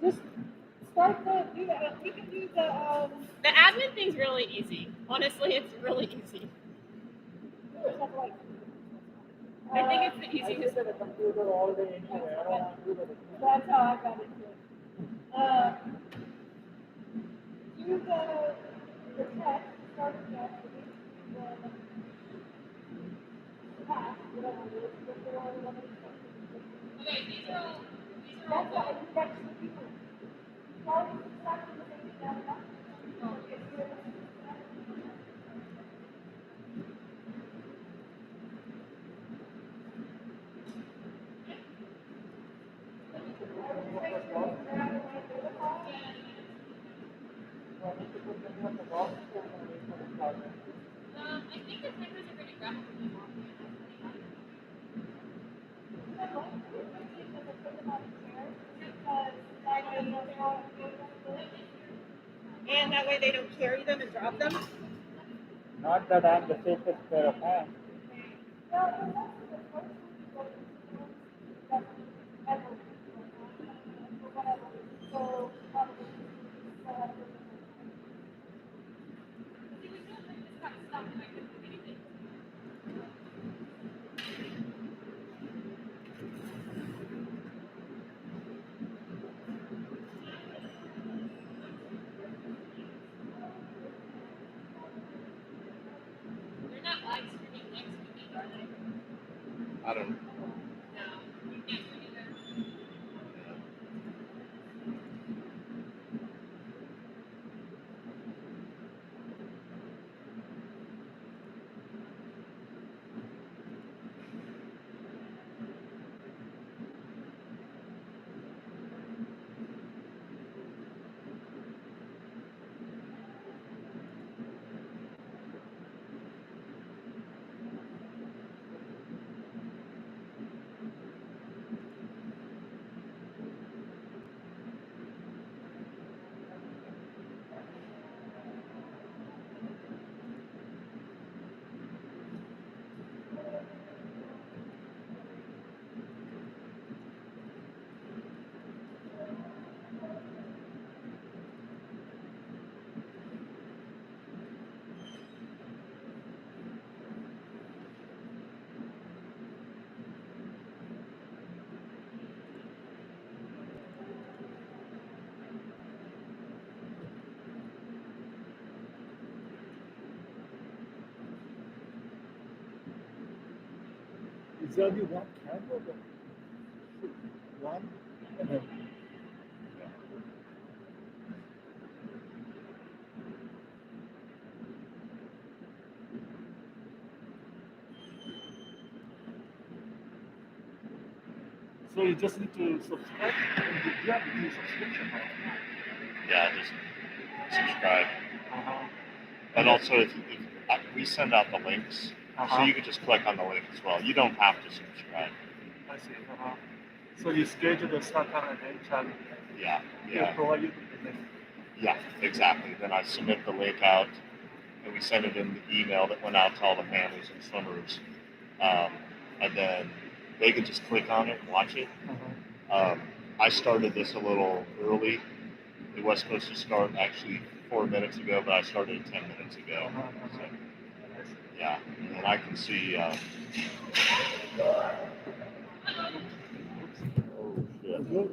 Just start we can do the admin thing's really easy. Honestly, it's really easy. I think it's the easiest. I sit at a computer all day anyway. I don't want to do that. That's how I got into it. Do the test, start the test, the pass, whatever it is, before Okay, these are all that's why you text the people. Start exactly the same thing. I think the timbers are pretty graphically long. And that way they don't carry them and drop them? Not that I'm the safest pair of hands. They're not live streaming next week, are they? I don't know. No, you can't do either. Is there only one camera? One? So you just need to subscribe. You have to do subscription now. Yeah, just subscribe. And also, if we send out the links, so you can just click on the link as well. You don't have to subscribe. I see. So you schedule the start time and end time. Yeah, They yeah, provide you the link. yeah, exactly. Then I submit the link out, and we send it in the email that went out to all the families and swimmers. And then they can just click on it and watch it. I started this a little early. It was supposed to start actually 4 minutes ago, but I started 10 minutes ago. So, yeah, and I can see. Oh shit!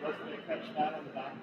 Wasn't they catch that on the back?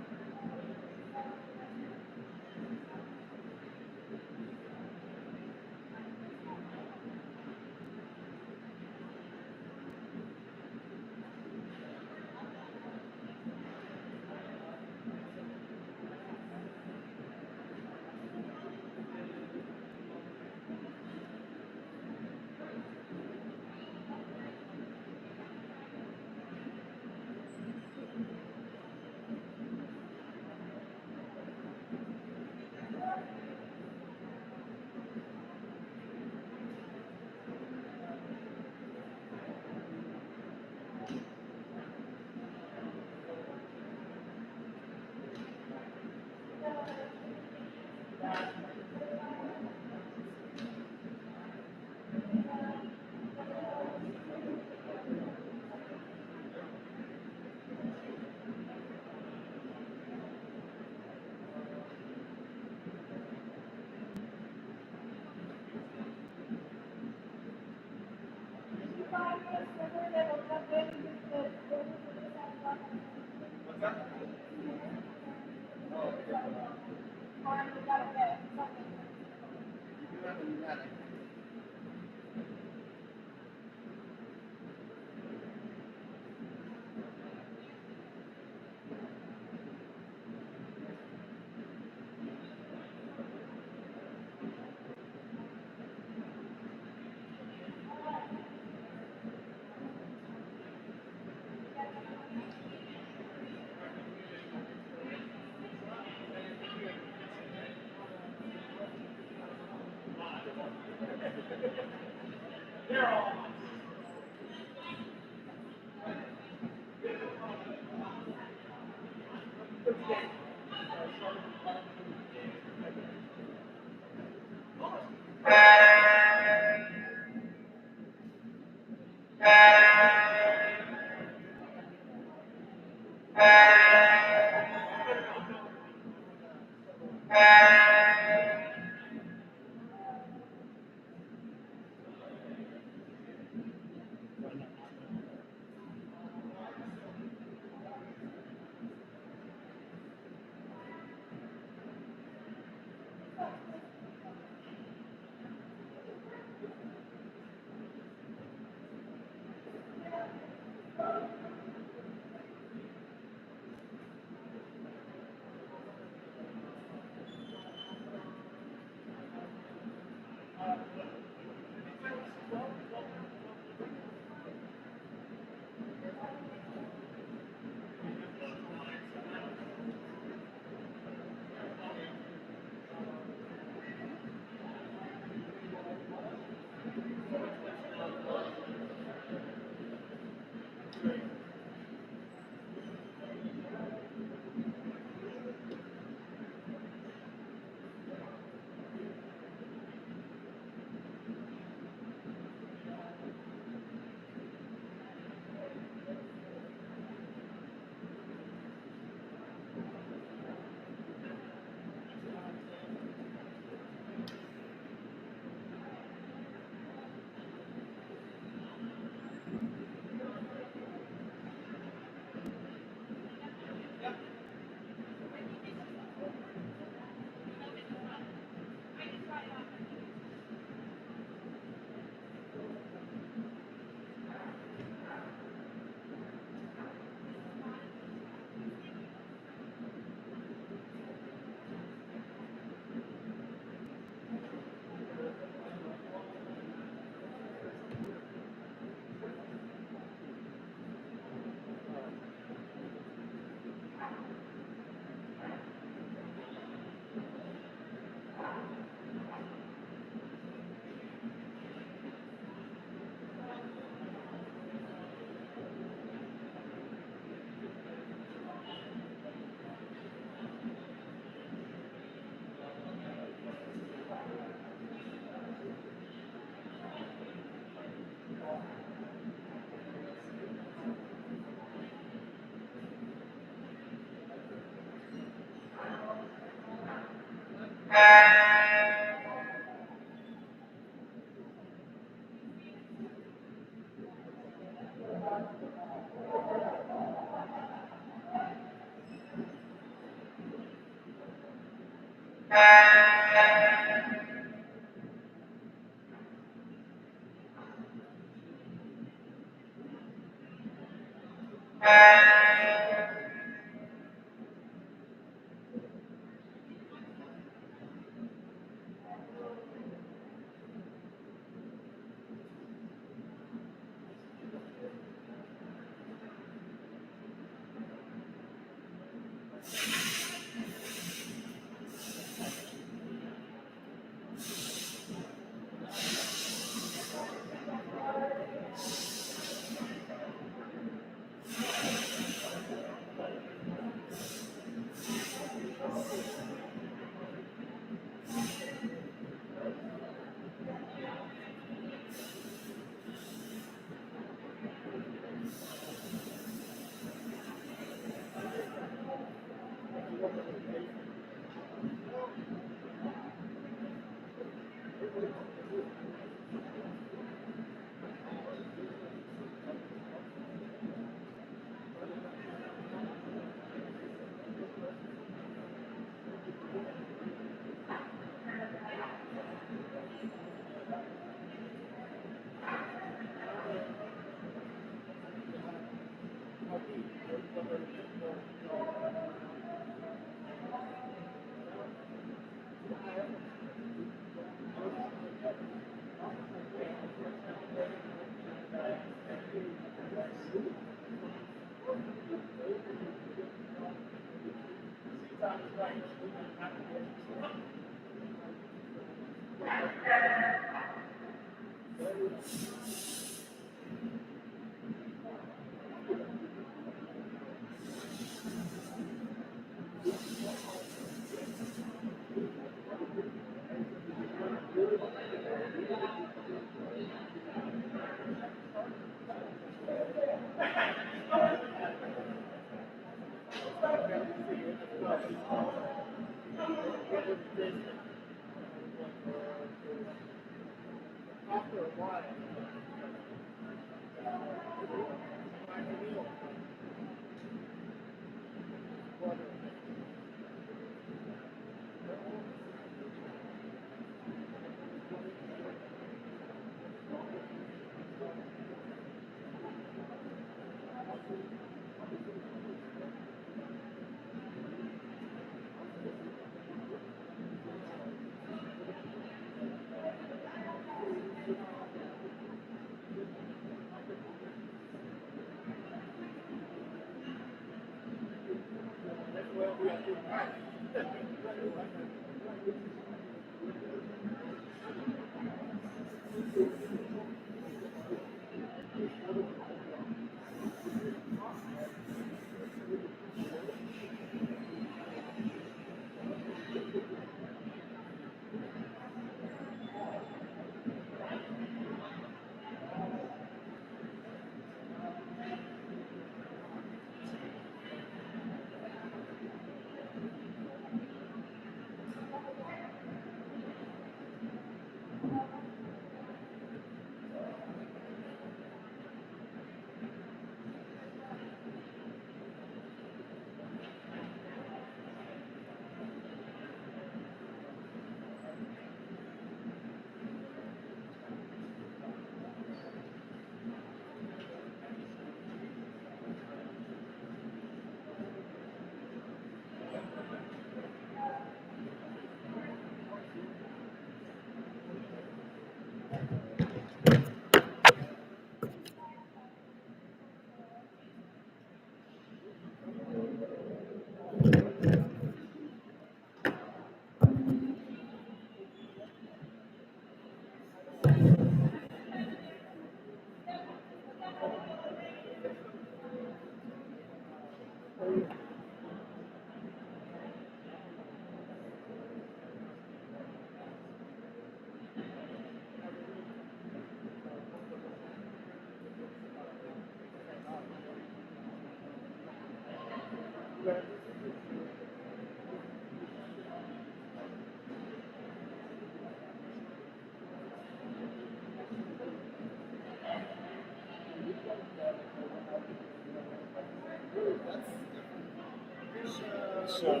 So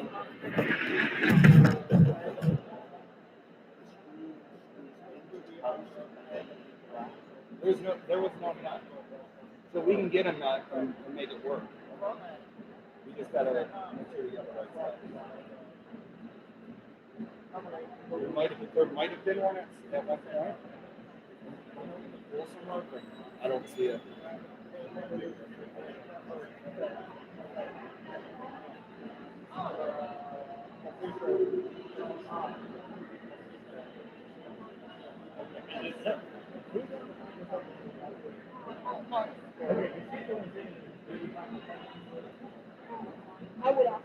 There was no nut. So we can get a nut and make it work. We just gotta make sure we got the right size. There might have been one at one point. Somewhere, but I don't see it. I would ask.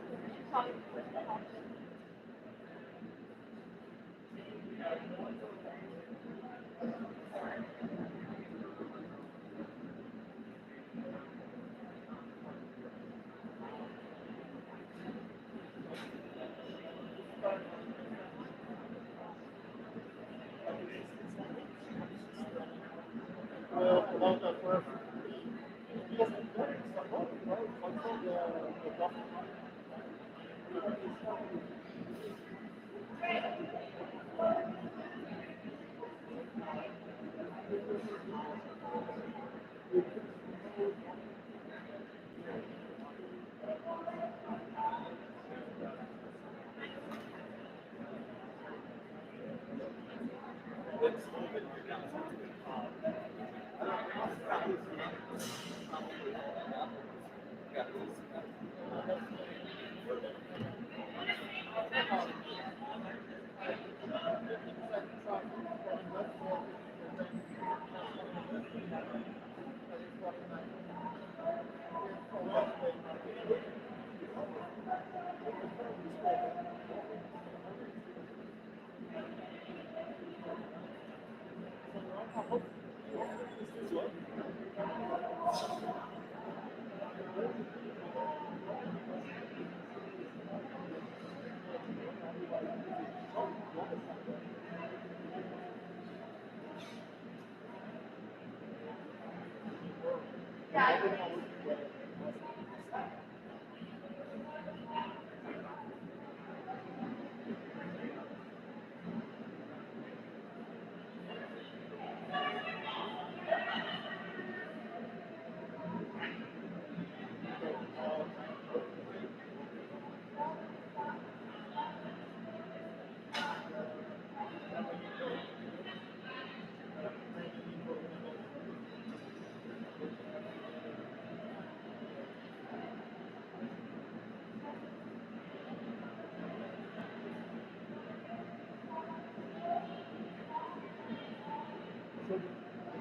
So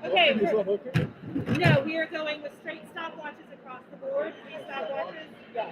Okay, is not okay? No, we are going with straight stopwatches across the board. 3 stopwatches. Yeah.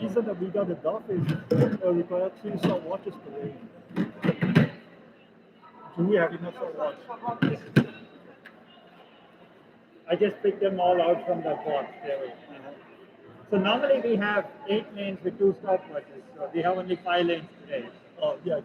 Reason that we got the dog is require 3 stopwatches per lane. Do we have enough stopwatch? I just picked them all out from the box there. So normally we have 8 lanes with 2 stopwatches. So we have only 5 lanes today. Oh, yeah.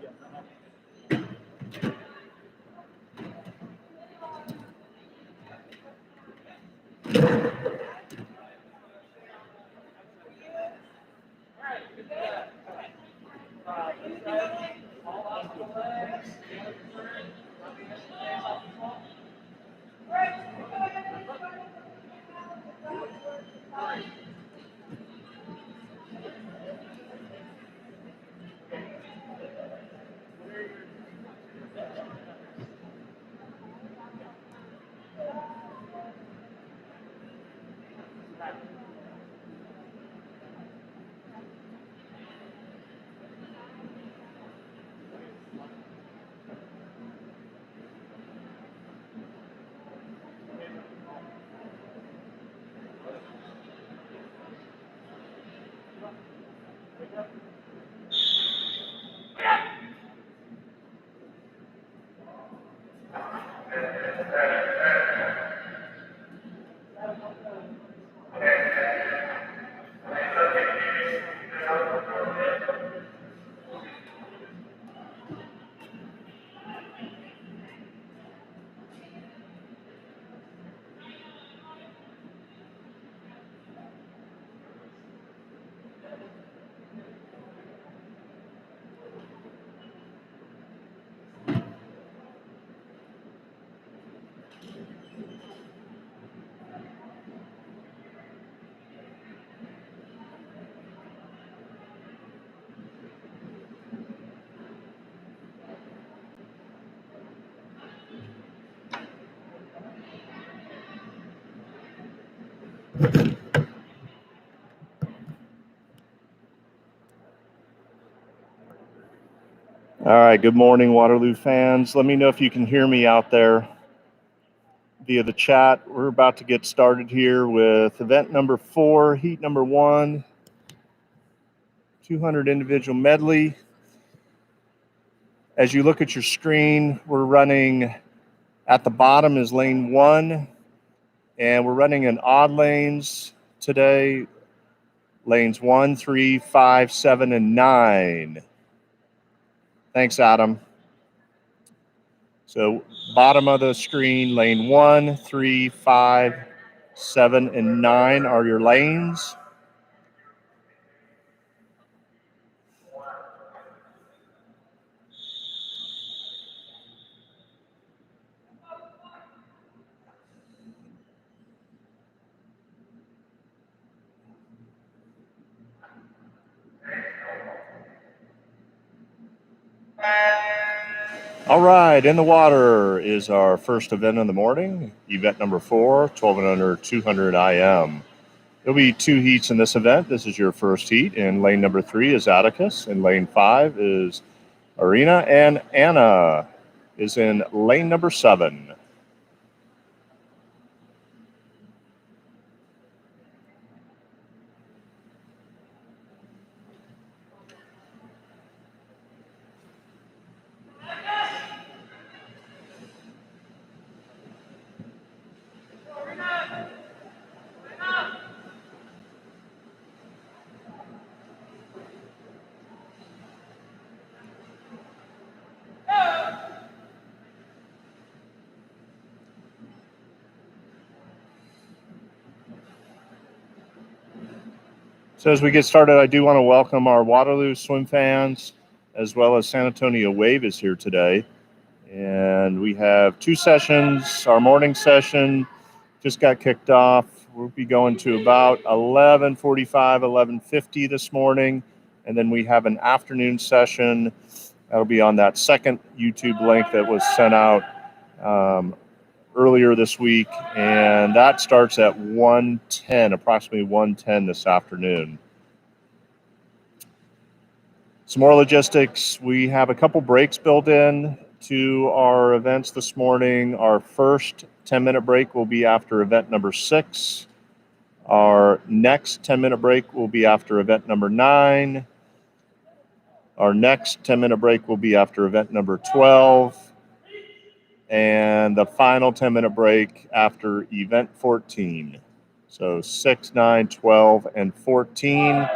All right, good morning, Waterloo fans. Let me know if you can hear me out there via the chat. We're about to get started here with event number 4, heat number 1, 200 individual medley. As you look at your screen, we're running at the bottom is lane 1, and we're running in odd lanes today, lanes 1, 3, 5, 7, and 9. Thanks, Adam. So bottom of the screen, lane 1, 3, 5, 7, and 9 are your lanes. All right, in the water is our first event in the morning, event number 4, 1200 200 IM. There'll be 2 heats in this event. This is your first heat, and lane number 3 is Atticus, and lane 5 is Arena, and Anna is in lane number 7. So as we get started, I do want to welcome our Waterloo swim fans, as well as San Antonio Wave is here today. And we have two sessions. Our morning session just got kicked off. We'll be going to about 11:45, 11:50 this morning. And then we have an afternoon session. That'll be on that second YouTube link that was sent out earlier this week. And that starts at 1:10, approximately 1:10 this afternoon. Some more logistics. We have a couple breaks built in to our events this morning. Our first 10-minute break will be after event number 6. Our next 10-minute break will be after event number 9. Our next 10-minute break will be after event number 12. And the final 10-minute break after event 14. So 6, 9, 12, and 14.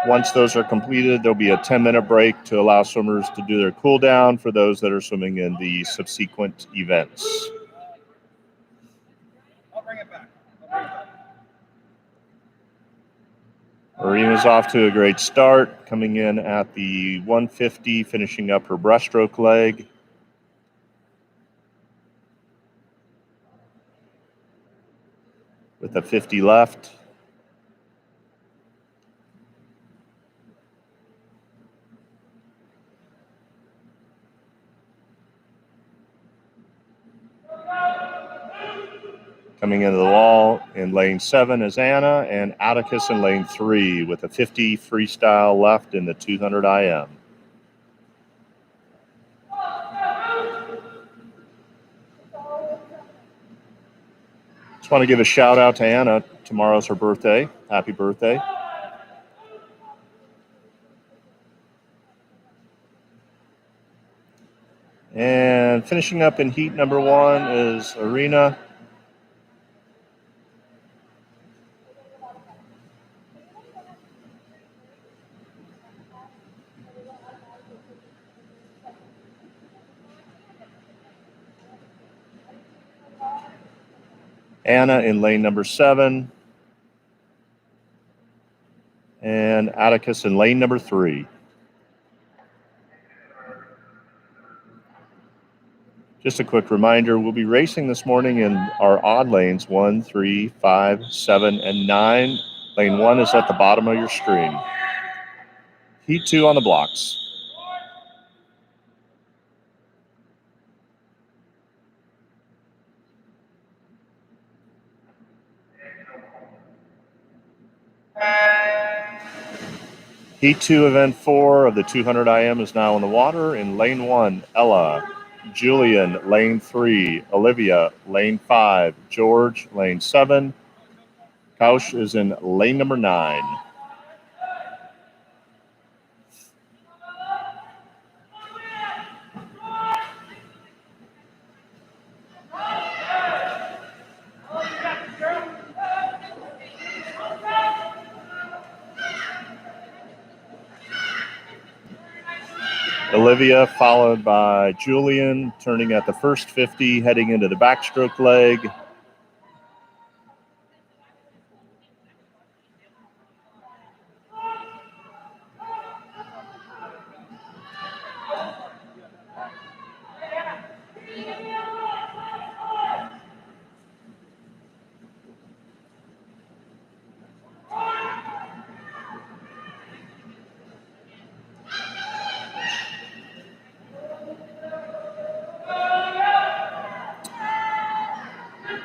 Once those are completed, there'll be a 10-minute break to allow swimmers to do their cool down for those that are swimming in the subsequent events. I'll bring it back. Arena's off to a great start, coming in at the 150, finishing up her breaststroke leg. With a 50 left. Coming into the wall in lane 7 is Anna, and Atticus in lane 3 with a 50 freestyle left in the 200 IM. Just want to give a shout out to Anna. Tomorrow's her birthday. Happy birthday. And finishing up in heat number 1 is Arena. Anna in lane number 7. And Atticus in lane number 3. Just a quick reminder, we'll be racing this morning in our odd lanes 1, 3, 5, 7, and 9. Lane 1 is at the bottom of your screen. Heat 2 on the blocks. Heat 2, event 4 of the 200 IM is now in the water. In lane 1, Ella. Julian, lane 3. Olivia, lane 5. George, lane 7. Kaush is in lane number 9. Olivia followed by Julian, turning at the first 50, heading into the backstroke leg.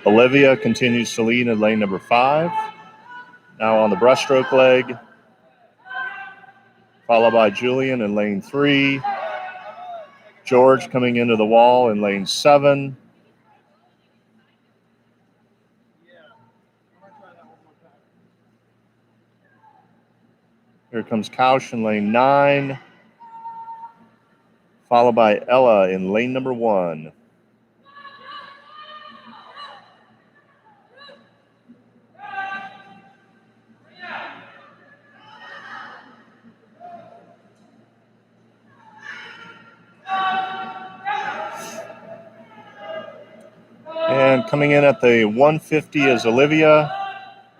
Olivia continues to lead in lane number 5. Now on the breaststroke leg. Followed by Julian in lane 3. George coming into the wall in lane 7. Here comes Kaush in lane 9. Followed by Ella in lane number 1. And coming in at the 150 is Olivia,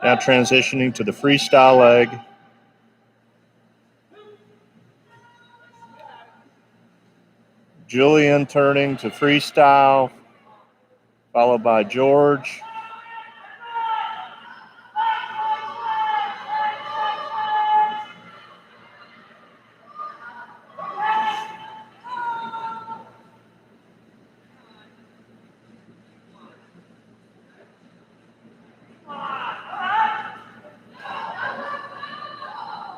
now transitioning to the freestyle leg. Julian turning to freestyle, followed by George.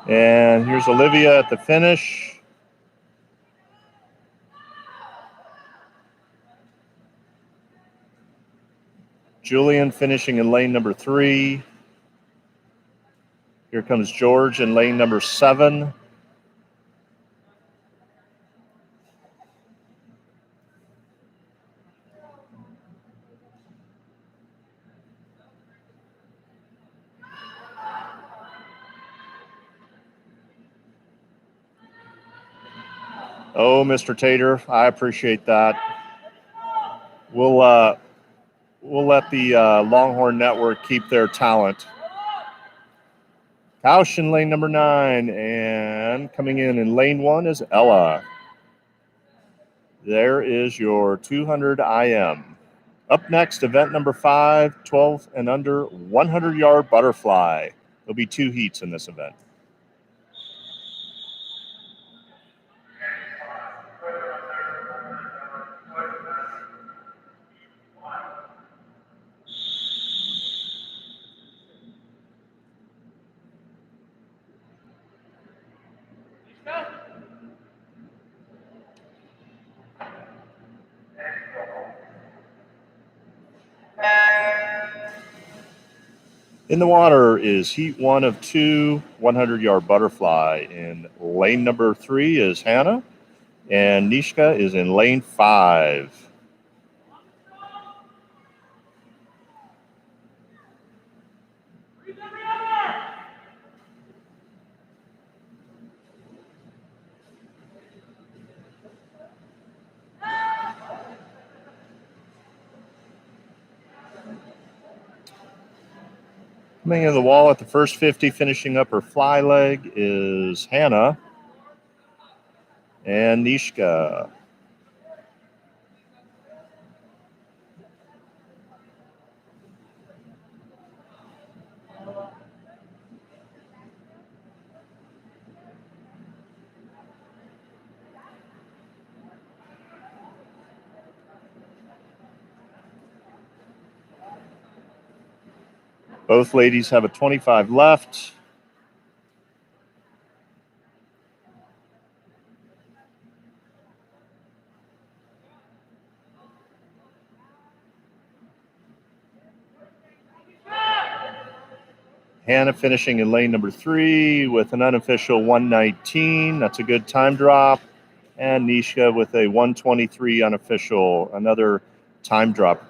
And here's Olivia at the finish. Julian finishing in lane number 3. Here comes George in lane number 7. Oh, Mr. Tater, I appreciate that. We'll let the Longhorn Network keep their talent. Kaush in lane number 9, and coming in lane 1 is Ella. There is your 200 IM. Up next, event number 5, 12 and under 100-yard butterfly. There'll be 2 heats in this event. In the water is heat 1 of 2, 100-yard butterfly. In lane number 3 is Hannah, and Nishka is in lane 5. Coming in the wall at the first 50, finishing up her fly leg is Hannah and Nishka. Both ladies have a 25 left. Hannah finishing in lane number 3 with an unofficial 119. That's a good time drop. And Nishka with a 123 unofficial, another time drop.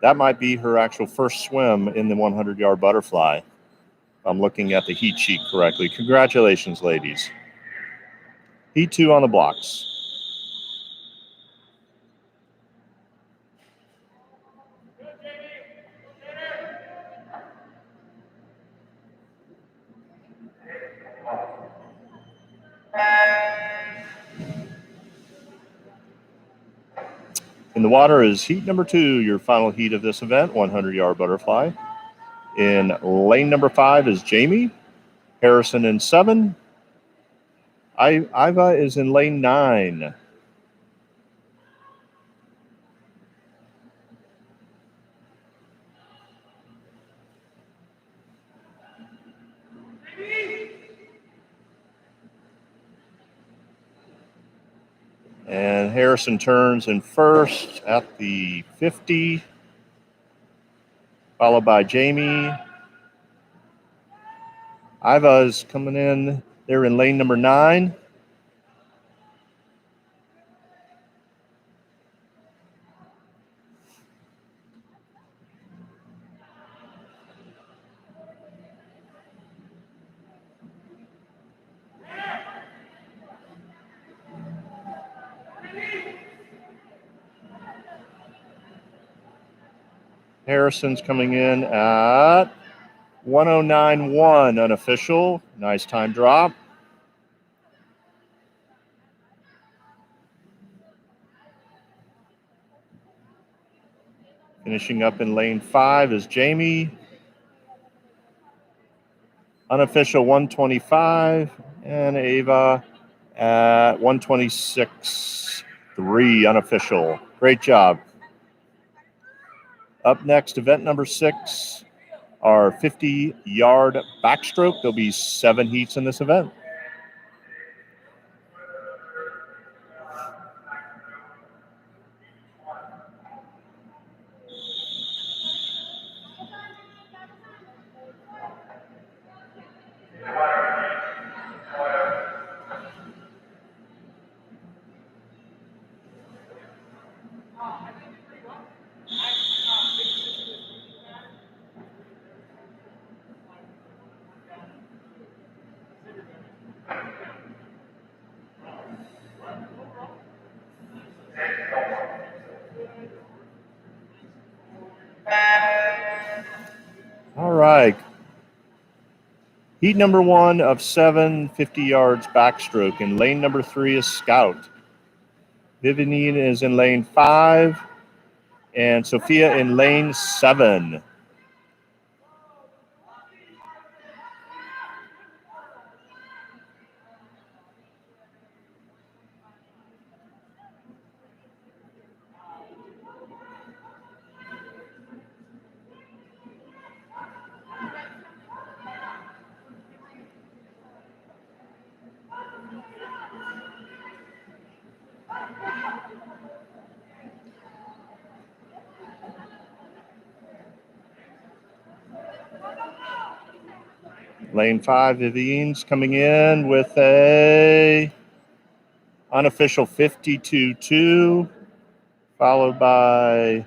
That might be her actual first swim in the 100-yard butterfly. I'm looking at the heat sheet correctly. Congratulations, ladies. Heat 2 on the blocks. In the water is heat number 2, your final heat of this event, 100-yard butterfly. In lane number 5 is Jamie. Harrison in 7. Iva is in lane 9. And Harrison turns in first at the 50, followed by Jamie. Iva's coming in. They're in lane number 9. Harrison's coming in at 109.1 unofficial. Nice time drop. Finishing up in lane 5 is Jamie. Unofficial 125, and Ava at 126.3 unofficial. Great job. Up next, event number 6, our 50-yard backstroke. There'll be 7 heats in this event. All right. Heat number 1 of 7, 50 yards backstroke. In lane number 3 is Scout. Vivian is in lane 5, and Sophia in lane 7. Lane 5, Vivian's coming in with a unofficial 52.2, followed by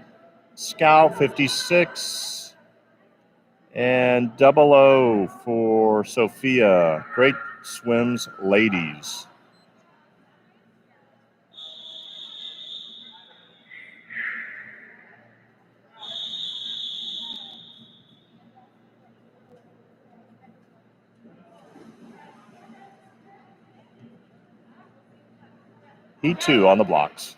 Scout 56, and 00 for Sophia. Great swims, ladies. Heat 2 on the blocks.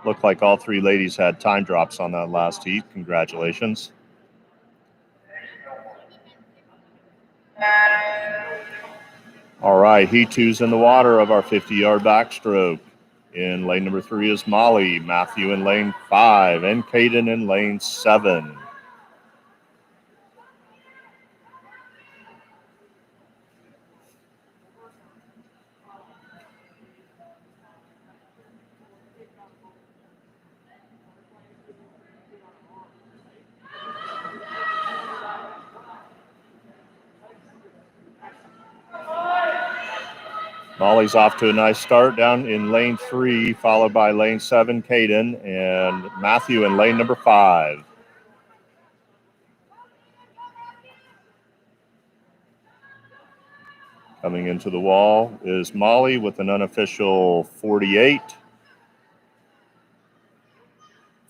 Looked like all 3 ladies had time drops on that last heat. Congratulations. All right, heat 2's in the water of our 50-yard backstroke. In lane number 3 is Molly, Matthew in lane 5, and Caden in lane 7. Molly's off to a nice start down in lane 3, followed by lane 7, Caden, and Matthew in lane number 5. Coming into the wall is Molly with an unofficial 48.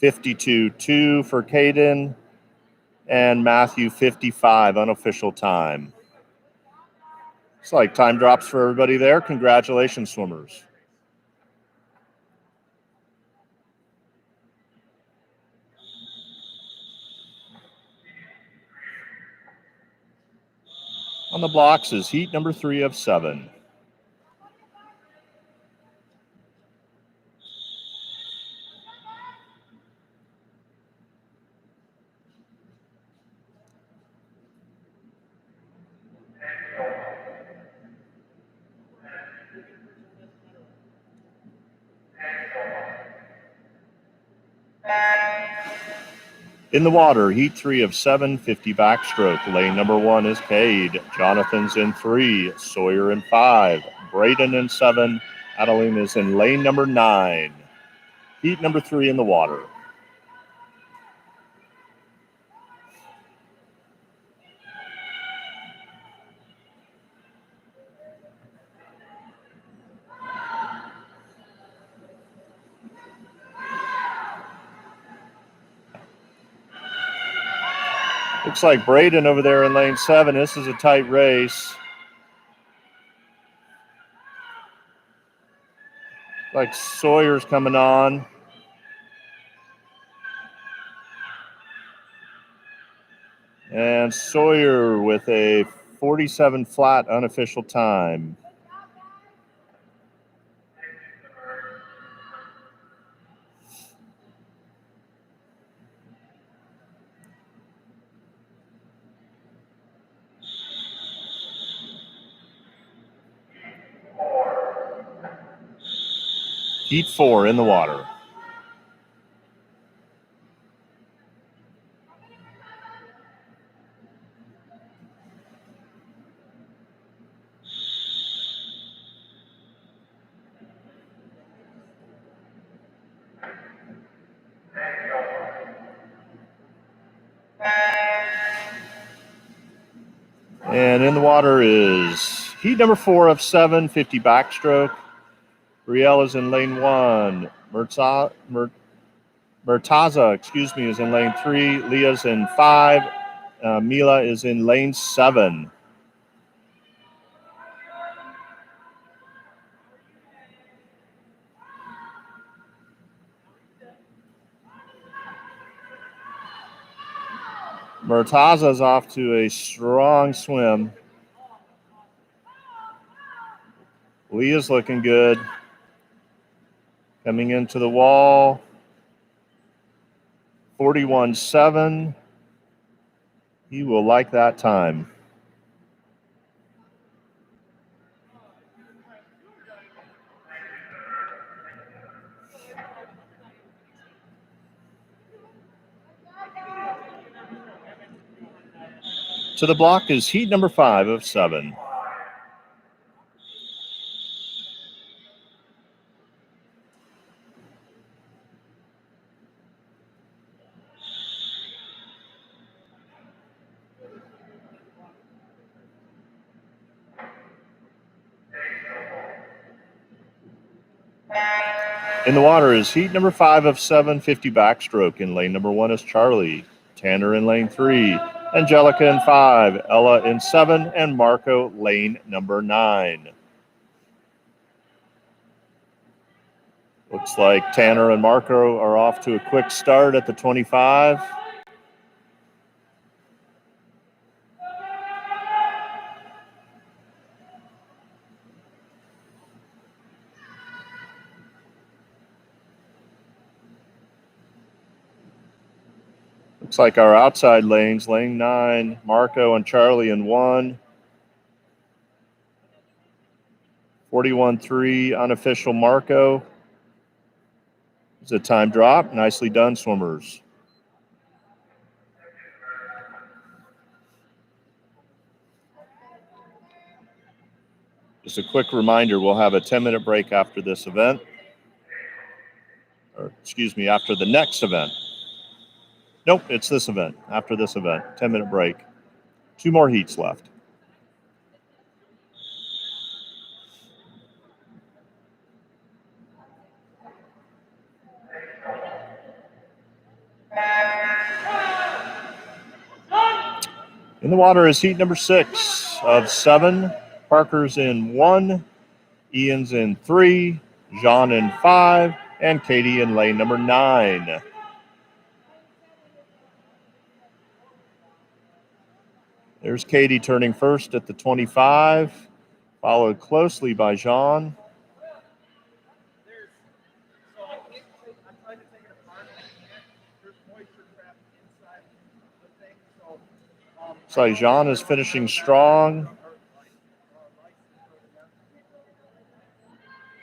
52.2 for Caden, and Matthew 55, unofficial time. It's like time drops for everybody there. Congratulations, swimmers. On the blocks is heat number 3 of 7. In the water, heat 3 of 7, 50 backstroke. Lane number 1 is Cade. Jonathan's in 3, Sawyer in 5, Braden in 7, Adeline is in lane number 9. Heat number 3 in the water. Looks like Braden over there in lane 7. This is a tight race. Like Sawyer's coming on. And Sawyer with a 47 flat unofficial time. Heat 4 in the water. And in the water is heat number 4 of 7, 50 backstroke. Brielle is in lane 1. Murtaza, is in lane 3. Leah's in 5. Mila is in lane 7. Murtaza's off to a strong swim. Leah's looking good. Coming into the wall. 41.7. He will like that time. To the block is heat number 5 of 7. In the water is heat number 5 of 7, 50 backstroke. In lane number 1 is Charlie. Tanner in lane 3. Angelica in 5. Ella in 7. And Marco lane number 9. Looks like Tanner and Marco are off to a quick start at the 25. Looks like our outside lanes, lane 9, Marco and Charlie in 1. 41.3 unofficial Marco. It's a time drop. Nicely done, swimmers. Just a quick reminder, we'll have a 10-minute break after this event. After the next event. Nope, it's this event. After this event, 10-minute break. 2 more heats left. In the water is heat number 6 of 7. Parker's in 1. Ian's in 3. Jean in 5. And Katie in lane number 9. There's Katie turning first at the 25, followed closely by Jean. So Jean is finishing strong.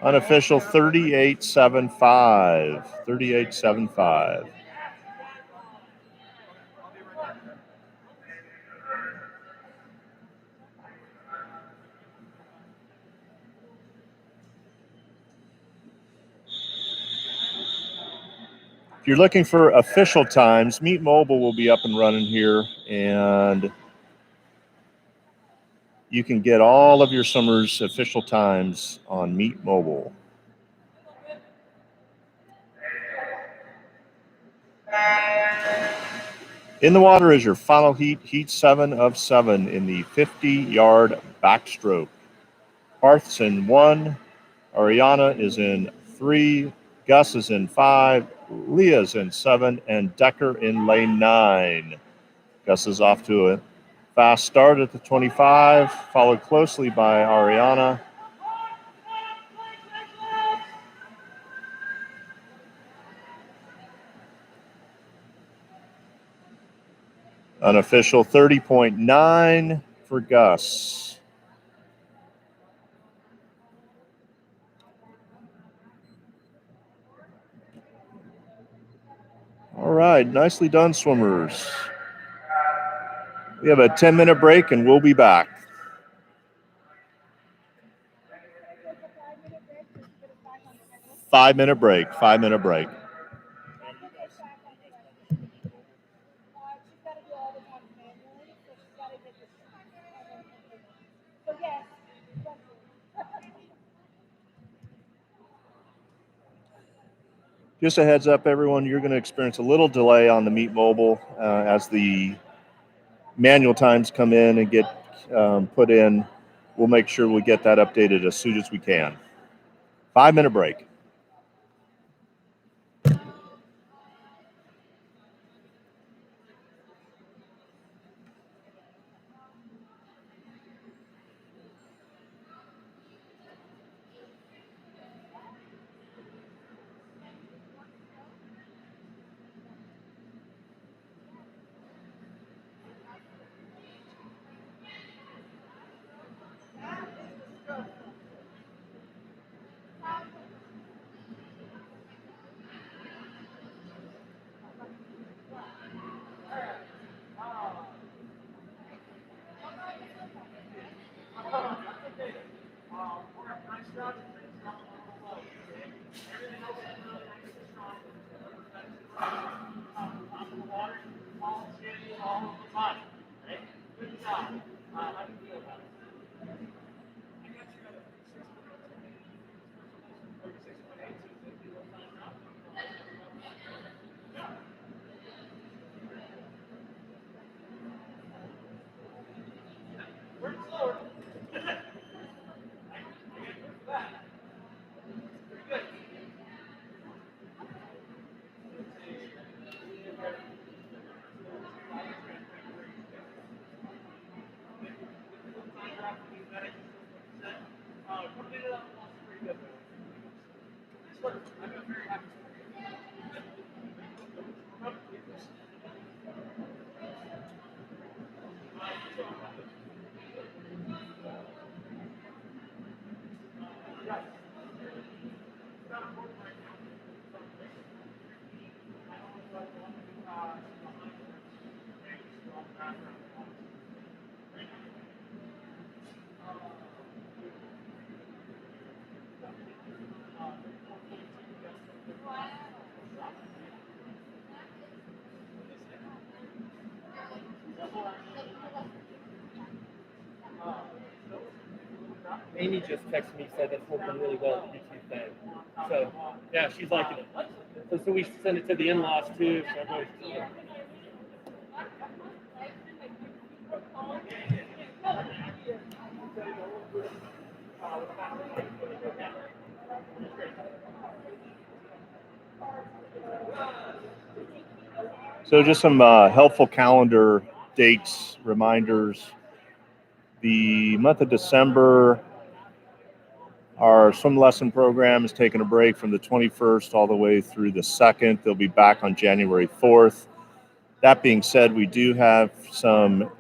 Unofficial 38.75. 38.75. If you're looking for official times, Meet Mobile will be up and running here, and you can get all of your summer's official times on Meet Mobile. In the water is your final heat, heat 7 of 7 in the 50-yard backstroke. Parth's in 1, Ariana is in 3, Gus is in 5, Leah's in 7, and Decker in lane 9. Gus is off to a fast start at the 25, followed closely by Ariana. Unofficial 30.9 for Gus. All right, nicely done, swimmers. We have a 10-minute break, and we'll be back. Five-minute break. Just a heads up, everyone, you're going to experience a little delay on the Meet Mobile as the manual times come in and get put in. We'll make sure we get that updated as soon as we can. 5-minute break. Amy just texted me, said that's working really well at YouTube thing. So, yeah, she's liking it. So we send it to the in-laws too. So everybody's, So just some helpful calendar dates, reminders. The month of December, our swim lesson program is taking a break from the 21st all the way through the 2nd. They'll be back on January 4th. That being said, we do have some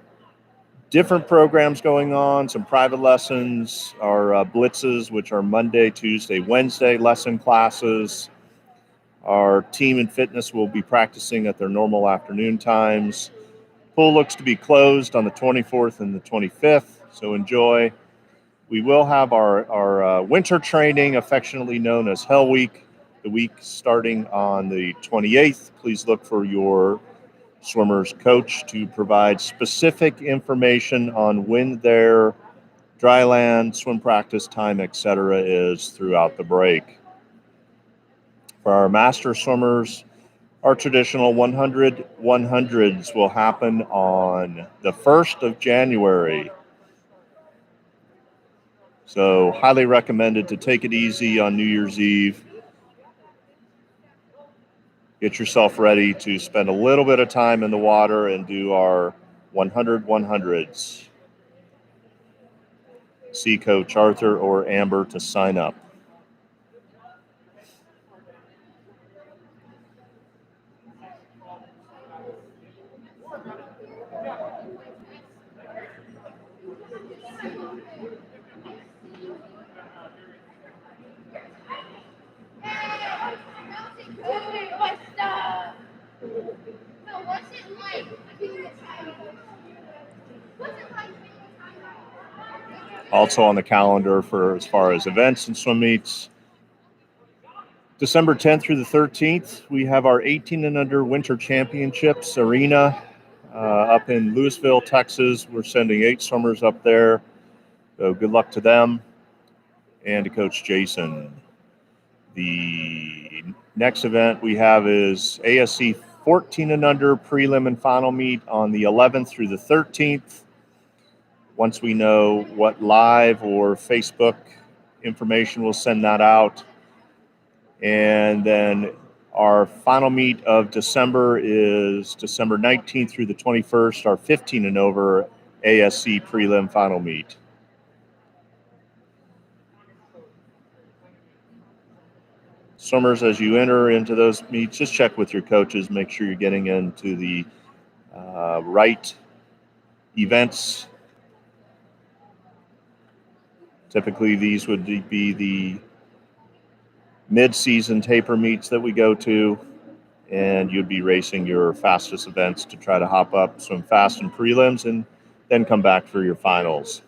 different programs going on, some private lessons, our blitzes, which are Monday, Tuesday, Wednesday lesson classes. Our team and fitness will be practicing at their normal afternoon times. Pool looks to be closed on the 24th and the 25th, so enjoy. We will have our winter training, affectionately known as Hell Week, the week starting on the 28th. Please look for your swimmer's coach to provide specific information on when their dry land, swim practice time, etc. is throughout the break. For our master swimmers, Our traditional 100 100s will happen on the 1st of January. So highly recommended to take it easy on New Year's Eve. Get yourself ready to spend a little bit of time in the water and do our 100 100s. See Coach Arthur or Amber to sign up. Also on the calendar for as far as events and swim meets, December 10th through the 13th, we have our 18 and under Winter Championships arena up in Louisville, Texas. We're sending 8 swimmers up there. So good luck to them and to Coach Jason. The next event we have is ASC 14 and under prelim and final meet on the 11th through the 13th. Once we know what live or Facebook information, we'll send that out. And then our final meet of December is December 19th through the 21st, our 15 and over ASC prelim final meet. Swimmers, as you enter into those meets, just check with your coaches, make sure you're getting into the right events. Typically, these would be the mid-season taper meets that we go to, and you'd be racing your fastest events to try to hop up, swim fast in prelims, and then come back for your finals.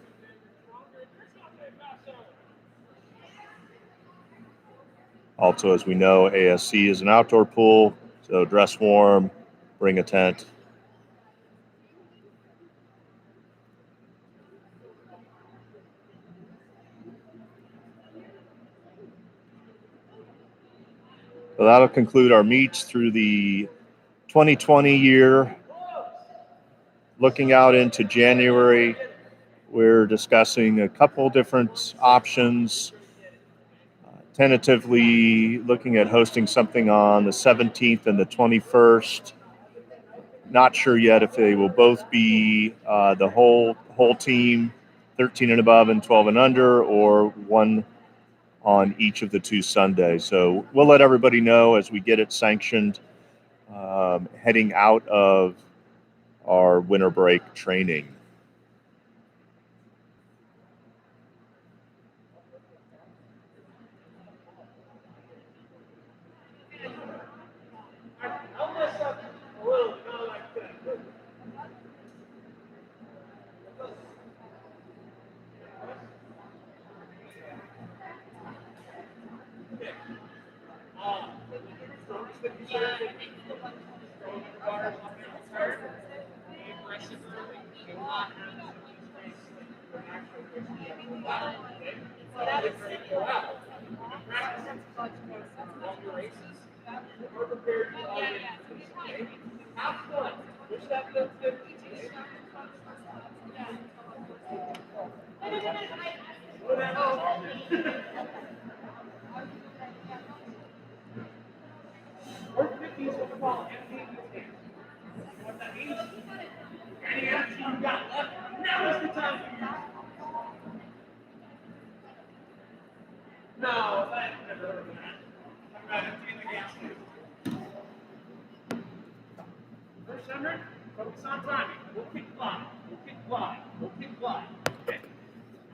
Also, as we know, ASC is an outdoor pool, so dress warm, bring a tent. So that'll conclude our meets through the 2020 year. Looking out into January, we're discussing a couple different options. Tentatively looking at hosting something on the 17th and the 21st. Not sure yet if they will both be the whole team, 13 and above and 12 and under, or one on each of the 2 Sundays. So we'll let everybody know as we get it sanctioned, heading out of our winter break training.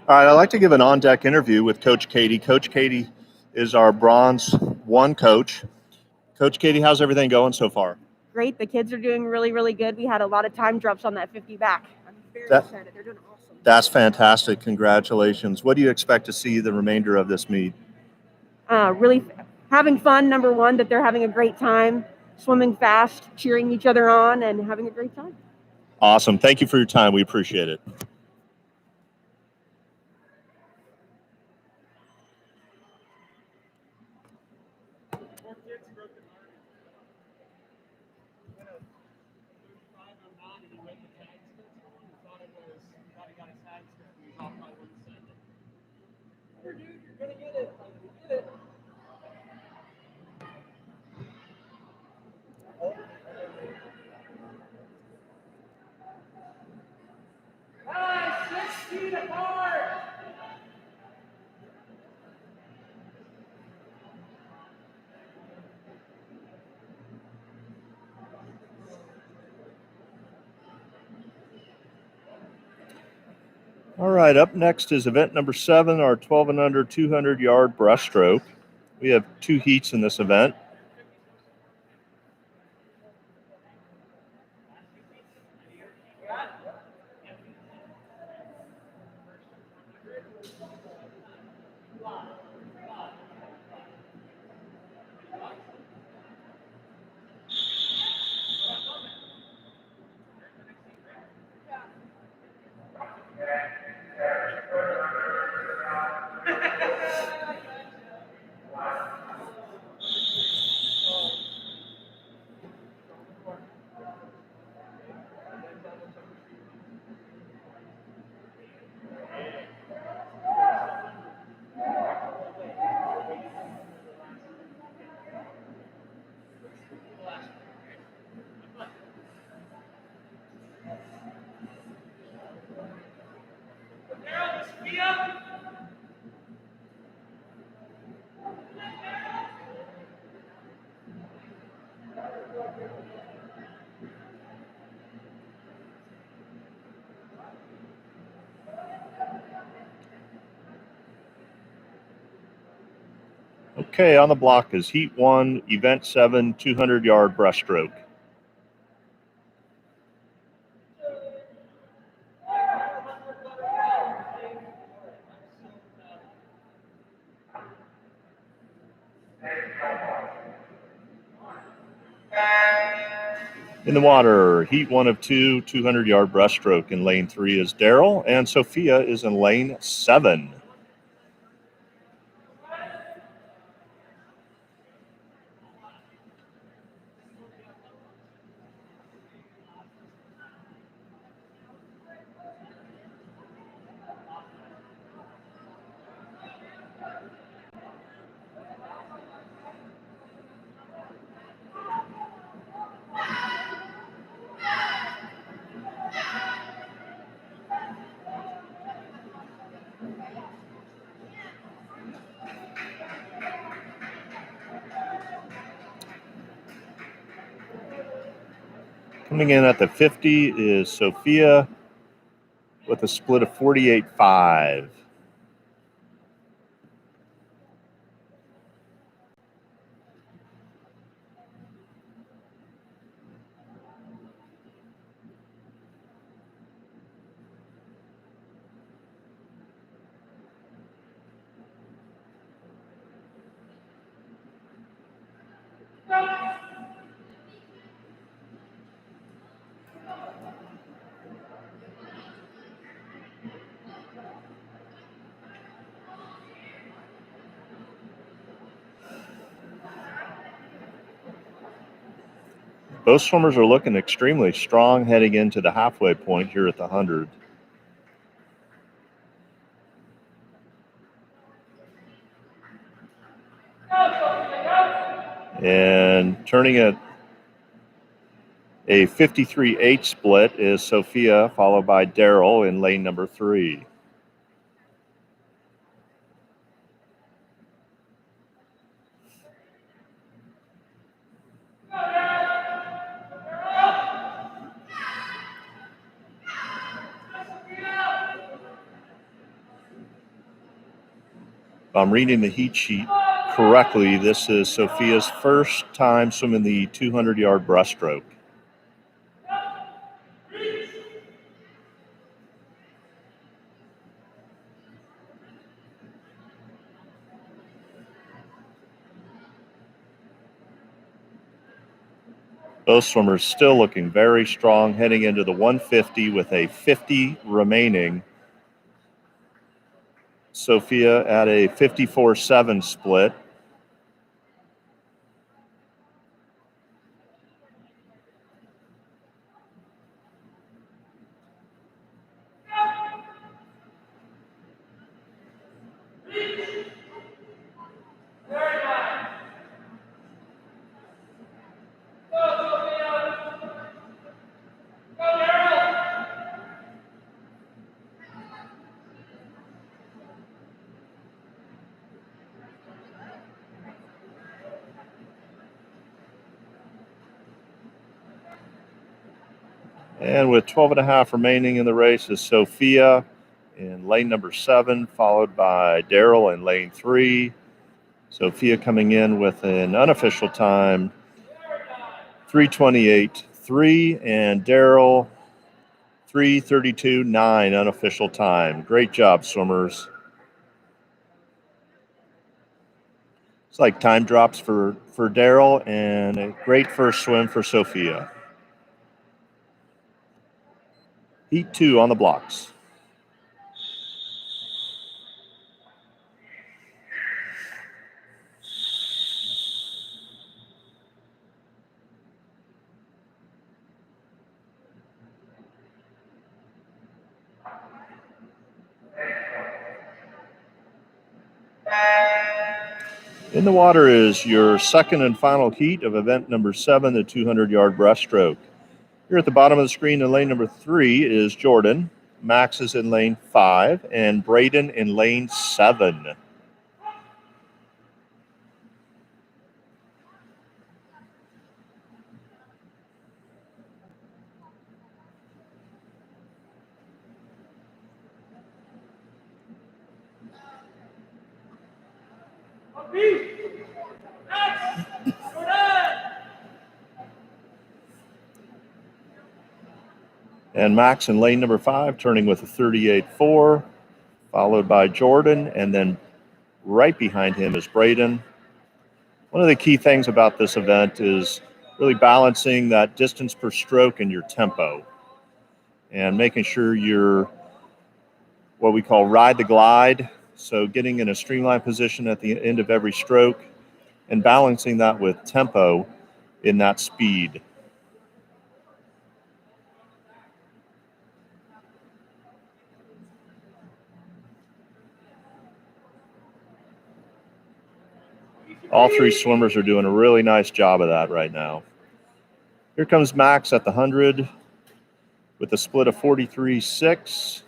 All right, I'd like to give an on-deck interview with Coach Katie. Coach Katie is our Bronze 1 coach. Coach Katie, how's everything going so far? Great. The kids are doing really, really good. We had a lot of time drops on that 50 back. I'm very excited. They're doing awesome. That's fantastic. Congratulations. What do you expect to see the remainder of this meet? Really having fun, number one, that they're having a great time, swimming fast, cheering each other on, and having a great time. Awesome. Thank you for your time. We appreciate it. All right, up next is event number 7, our 12 and under 200-yard breaststroke. We have 2 heats in this event. Okay, on the block is heat 1, event 7, 200-yard breaststroke. In the water, heat 1 of 2, 200-yard breaststroke. In lane 3 is Daryl, and Sophia is in lane 7. Coming in at the 50 is Sophia with a split of 48.5. Both swimmers are looking extremely strong heading into the halfway point here at the 100. And turning at a 53.8 split is Sophia, followed by Daryl in lane number 3. If I'm reading the heat sheet correctly, this is Sophia's first time swimming the 200-yard breaststroke. Both swimmers still looking very strong heading into the 150 with a 50 remaining. Sophia at a 54.7 split. And with 12.5 remaining in the race is Sophia in lane number 7, followed by Daryl in lane 3. Sophia coming in with an unofficial time, 3:28.3, and Daryl 3:32.9 unofficial time. Great job, swimmers. It's like time drops for Daryl, and a great first swim for Sophia. Heat 2 on the blocks. In the water is your second and final heat of event number 7, the 200-yard breaststroke. Here at the bottom of the screen in lane number 3 is Jordan. Max is in lane 5, and Braden in lane 7. And Max in lane number 5, turning with a 38.4, followed by Jordan, and then right behind him is Braden. One of the key things about this event is really balancing that distance per stroke and your tempo, and making sure you're what we call ride the glide, so getting in a streamlined position at the end of every stroke and balancing that with tempo in that speed. All 3 swimmers are doing a really nice job of that right now. Here comes Max at the 100 with a split of 43.6,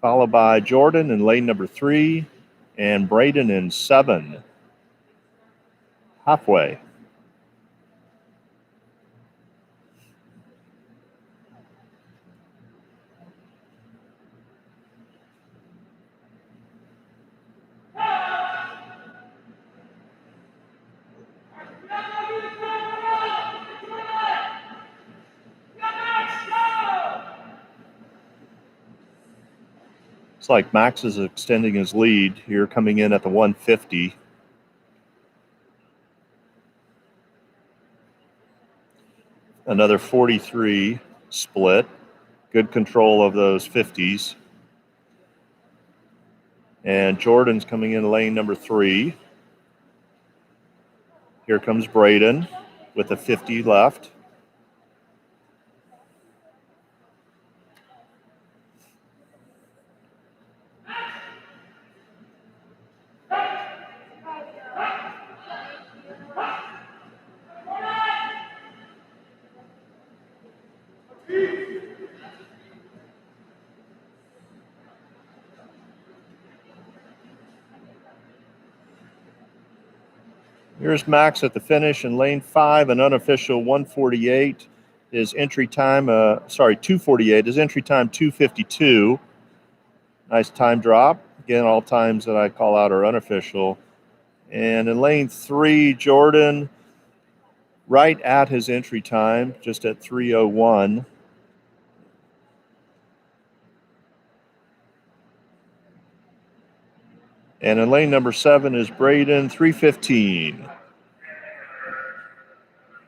followed by Jordan in lane number 3 and Braden in 7. Halfway. It's like Max is extending his lead here, coming in at the 150. Another 43 split. Good control of those 50s. And Jordan's coming in lane number 3. Here comes Braden with a 50 left. Here's Max at the finish in lane 5, an unofficial 148. His entry time, 248. His entry time, 2:52. Nice time drop. Again, all times that I call out are unofficial. And in lane 3, Jordan, right at his entry time, just at 3:01. And in lane number 7 is Braden, 3:15.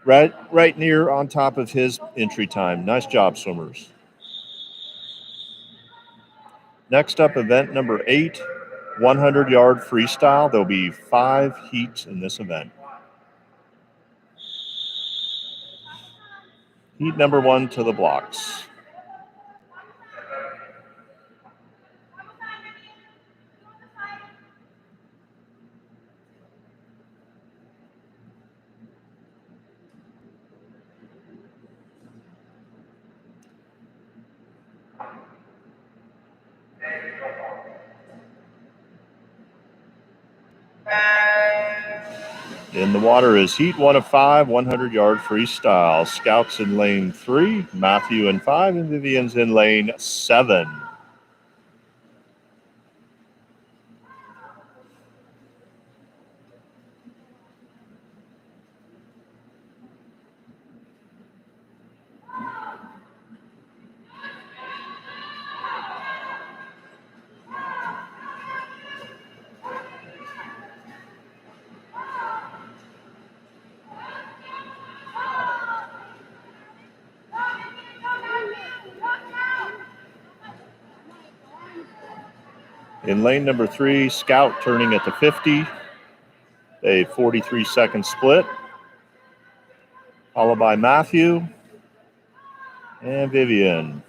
Right near on top of his entry time. Nice job, swimmers. Next up, event number 8, 100-yard freestyle. There'll be 5 heats in this event. Heat number 1 to the blocks. In the water is heat 1 of 5, 100-yard freestyle. Scouts in lane 3, Matthew in 5, and Vivian's in lane 7. In lane number 3, Scout turning at the 50. A 43-second split. Followed by Matthew and Vivian.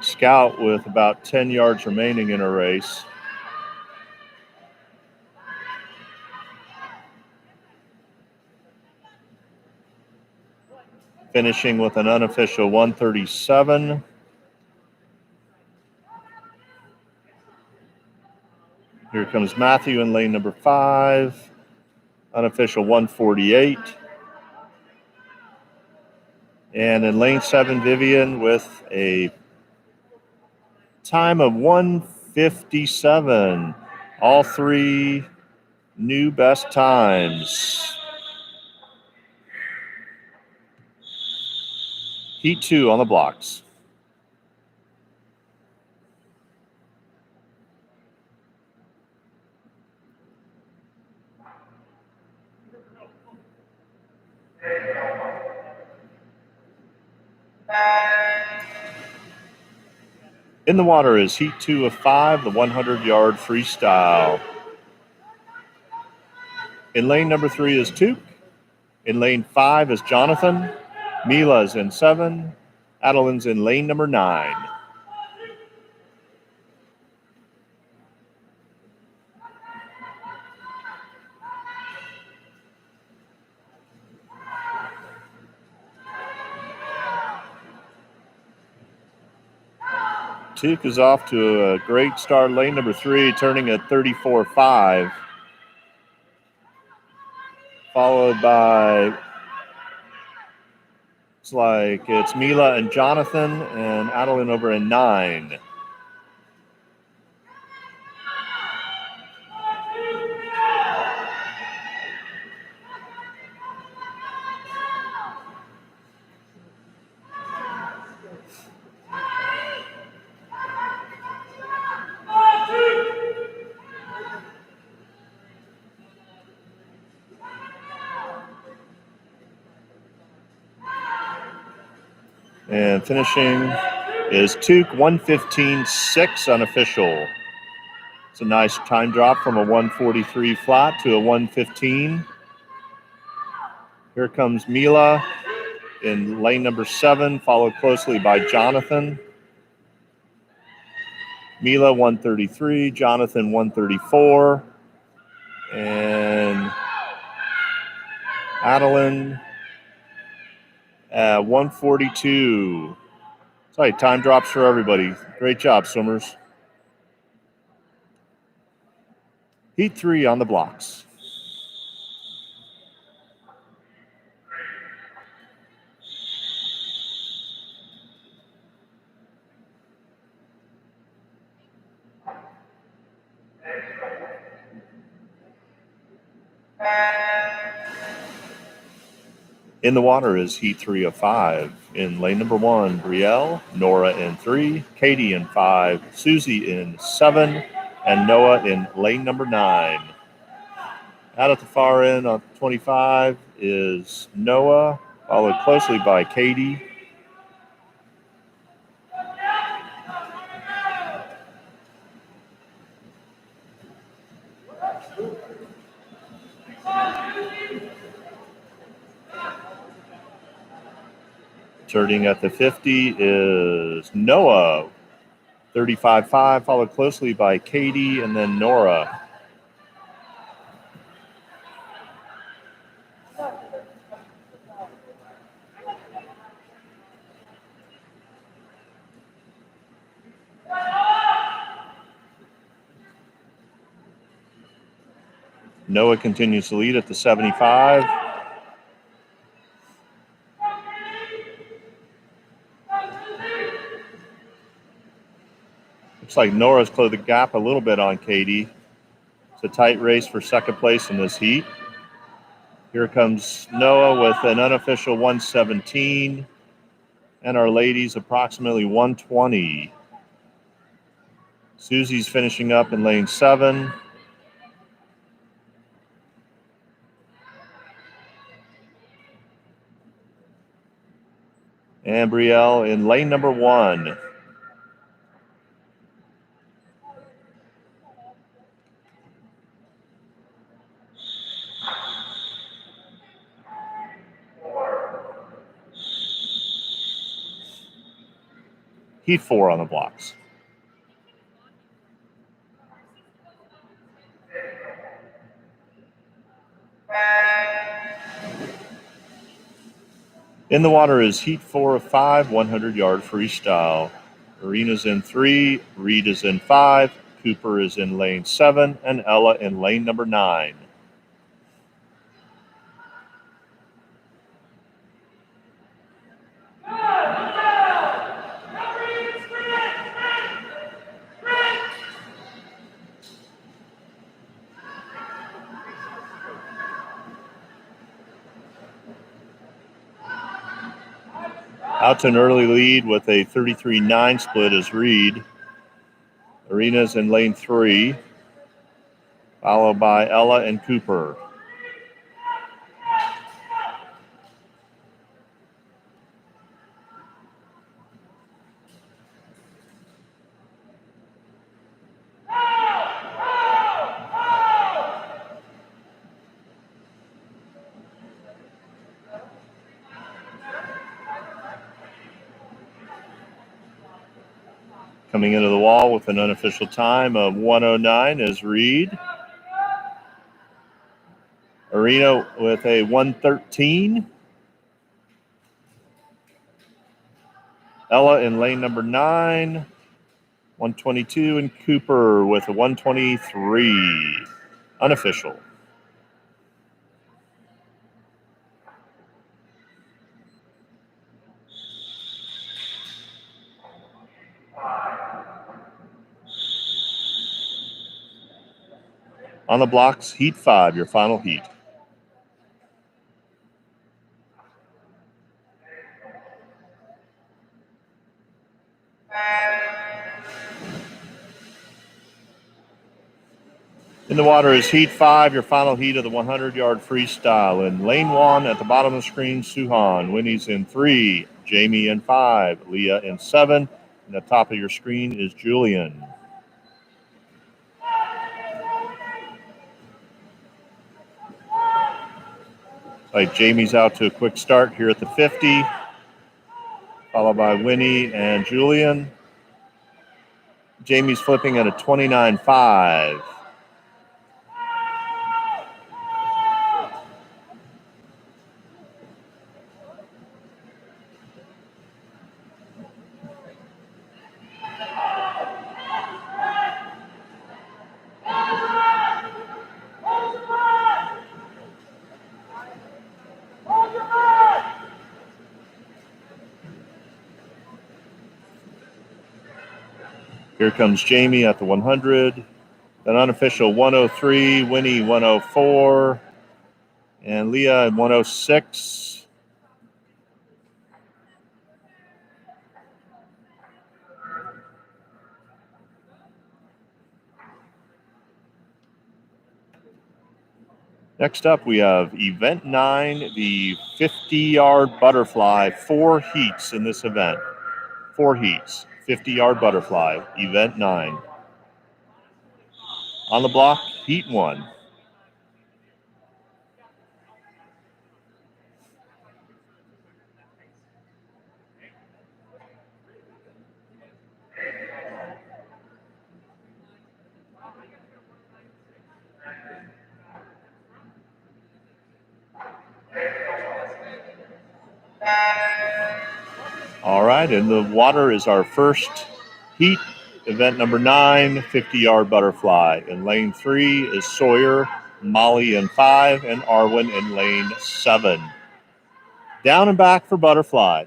Scout with about 10 yards remaining in her race. Finishing with an unofficial 137. Here comes Matthew in lane number 5. Unofficial 148. And in lane 7, Vivian with a time of 157. All 3 new best times. Heat 2 on the blocks. In the water is Heat 2 of 5, the 100-yard freestyle. In lane number 3 is Tuke. In lane 5 is Jonathan. Mila's in 7. Adeline's in lane number 9. Tuke is off to a great start. Lane number 3, turning at 34.5. Followed by, it's Mila and Jonathan, and Adeline over in 9. And finishing is Tuke, 115.6 unofficial. It's a nice time drop from a 143 flat to a 115. Here comes Mila in lane number 7, followed closely by Jonathan. Mila 133, Jonathan 134, and Adeline 142. Sorry, time drops for everybody. Great job, swimmers. Heat 3 on the blocks. In the water is Heat 3 of 5. In lane number 1, Brielle, Nora in 3, Katie in 5, Susie in 7, and Noah in lane number 9. Out at the far end on 25 is Noah, followed closely by Katie. Turning at the 50 is Noah, 35.5, followed closely by Katie and then Nora. Noah continues to lead at the 75. Looks like Nora's closed the gap a little bit on Katie. It's a tight race for second place in this heat. Here comes Noah with an unofficial 117, and our ladies approximately 120. Susie's finishing up in lane 7. And Brielle in lane number 1. Heat 4 on the blocks. In the water is heat 4 of 5, 100-yard freestyle. Arena's in 3, Reed is in 5, Cooper is in lane 7, and Ella in lane number 9. Out to an early lead with a 33-9 split is Reed. Arena's in lane 3, followed by Ella and Cooper. Coming into the wall with an unofficial time of 1:09 is Reed. Arena with a 1:13. Ella in lane number 9, 1:22, and Cooper with a 1:23. Unofficial. On the blocks, heat 5, your final heat. In the water is heat 5, your final heat of the 100-yard freestyle. In lane 1 at the bottom of the screen, Suhan. Winnie's in 3, Jamie in 5, Leah in 7, and the top of your screen is Julian. Like Jamie's out to a quick start here at the 50, followed by Winnie and Julian. Jamie's flipping at a 29.5. Here comes Jamie at the 100. An unofficial 103, Winnie 104, and Leah at 106. Next up, we have Event 9, the 50-yard butterfly. 4 heats in this event. 4 heats, 50-yard butterfly, Event 9. On the block, heat 1. All right, and the water is our first heat, event number 9, 50-yard butterfly. In lane 3 is Sawyer, Molly in 5, and Arwen in lane 7. Down and back for butterfly.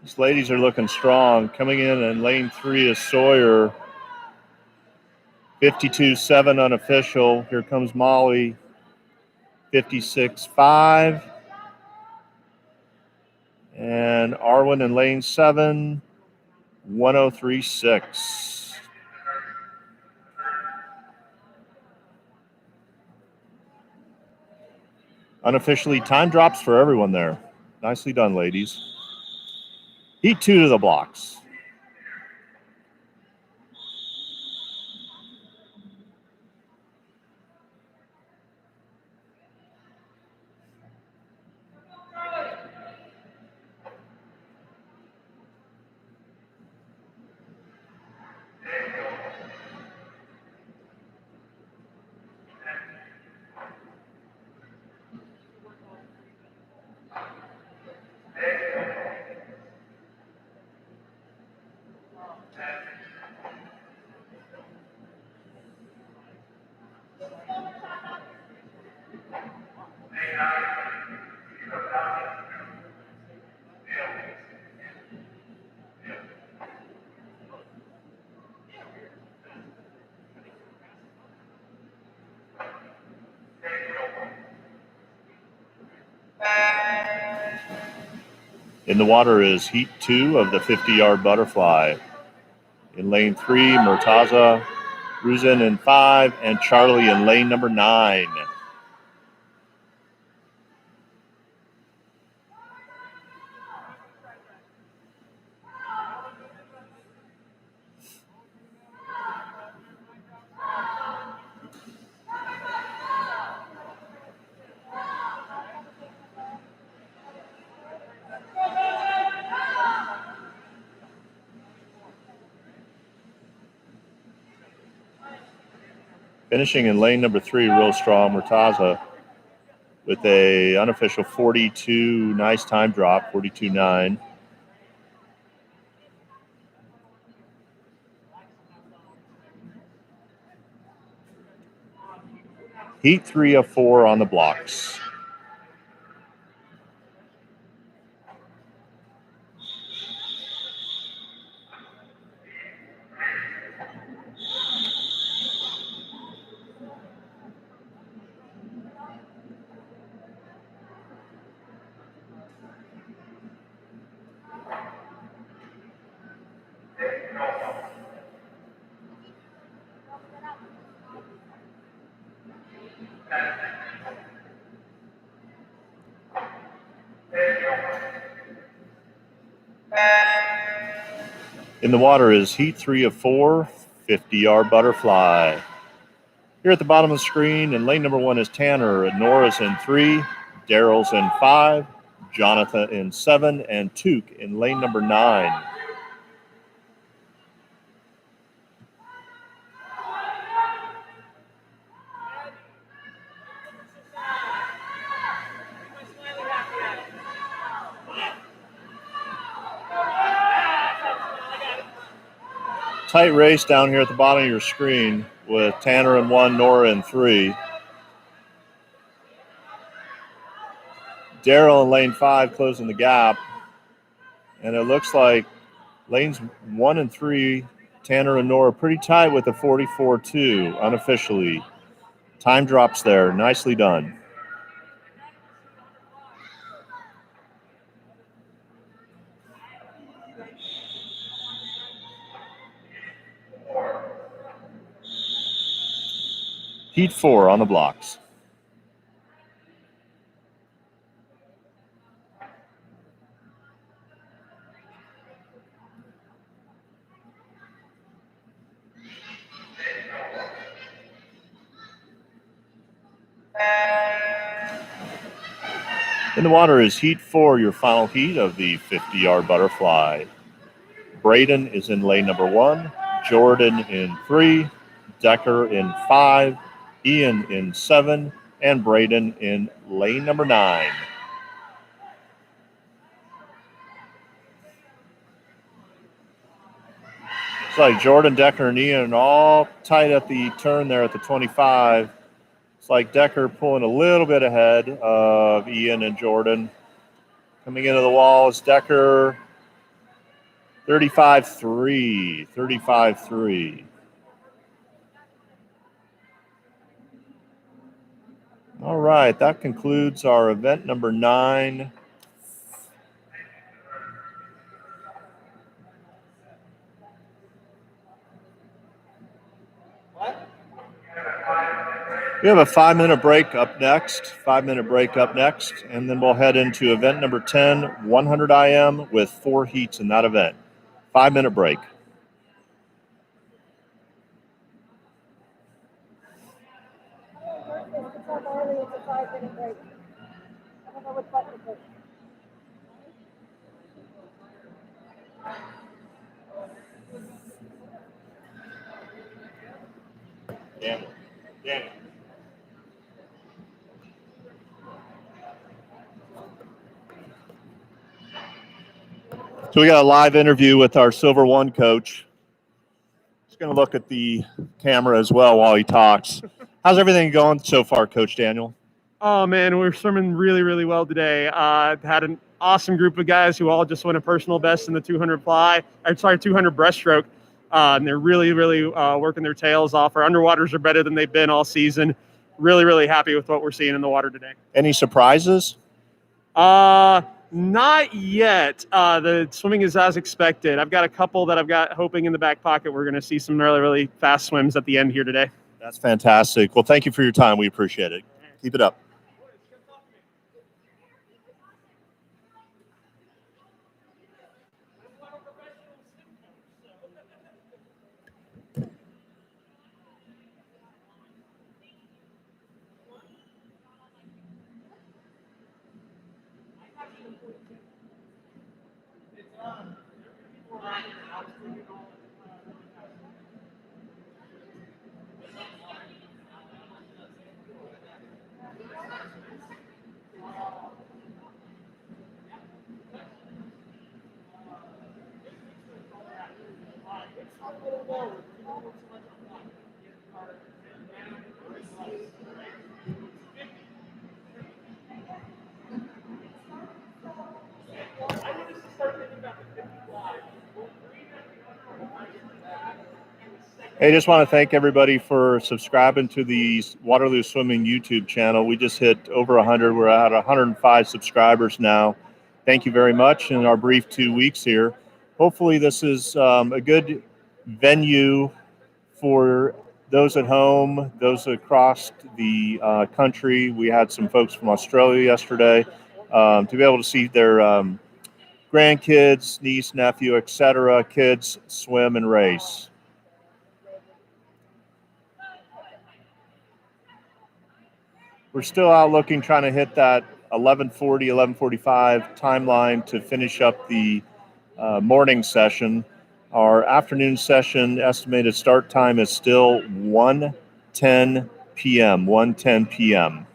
These ladies are looking strong. Coming in lane 3 is Sawyer. 52.7 unofficial. Here comes Molly. 56.5. And Arwen in lane 7. 103.6. Unofficially, time drops for everyone there. Nicely done, ladies. Heat 2 to the blocks. In the water is heat 2 of the 50-yard butterfly. In lane 3, Murtaza, Ruzin in 5, and Charlie in lane number 9. Finishing in lane number 3, real strong, Murtaza with a unofficial 42, nice time drop, 42.9. Heat 3 of 4 on the blocks. In the water is heat 3 of 4, 50-yard butterfly. Here at the bottom of the screen, in lane number 1 is Tanner, and Nora's in 3, Daryl's in 5, Jonathan in 7, and Took in lane number 9. Tight race down here at the bottom of your screen with Tanner in 1, Nora in 3. Daryl in lane 5 closing the gap. And it looks like lanes 1 and 3, Tanner and Nora pretty tight with a 44.2 unofficially. Time drops there. Nicely done. Heat 4 on the blocks. In the water is heat 4, your final heat of the 50-yard butterfly. Braden is in lane number 1, Jordan in 3, Decker in 5, Ian in 7, and Braden in lane number 9. It's like Jordan, Decker, and Ian all tight at the turn there at the 25. It's like Decker pulling a little bit ahead of Ian and Jordan. Coming into the wall is Decker, 35-3. 35-3. All right, that concludes our event number 9. We have a 5-minute break up next. 5-minute break up next, and then we'll head into event number 10, 100 IM with 4 heats in that event. 5-minute break. Daniel. So we got a live interview with our Silver One coach. He's going to look at the camera as well while he talks. How's everything going so far, Coach Daniel? Oh, man, we're swimming really, really well today. Had an awesome group of guys who all just won a personal best in the 200 breaststroke. And they're really, really working their tails off. Our underwaters are better than they've been all season. Really, really happy with what we're seeing in the water today. Any surprises? Not yet. The swimming is as expected. I've got a couple that I've got hoping in the back pocket. We're going to see some really, really fast swims at the end here today. That's fantastic. Well, thank you for your time. We appreciate it. Keep it up. Hey, just want to thank everybody for subscribing to the Waterloo Swimming YouTube channel. We just hit over 100. We're at 105 subscribers now. Thank you very much in our brief 2 weeks here. Hopefully this is a good venue for those at home, those across the country. We had some folks from Australia yesterday to be able to see their grandkids, niece, nephew, etc., kids swim and race. We're still out looking, trying to hit that 11:40, 11:45 timeline to finish up the morning session. Our afternoon session estimated start time is still 1:10 p.m. 1:10 p.m.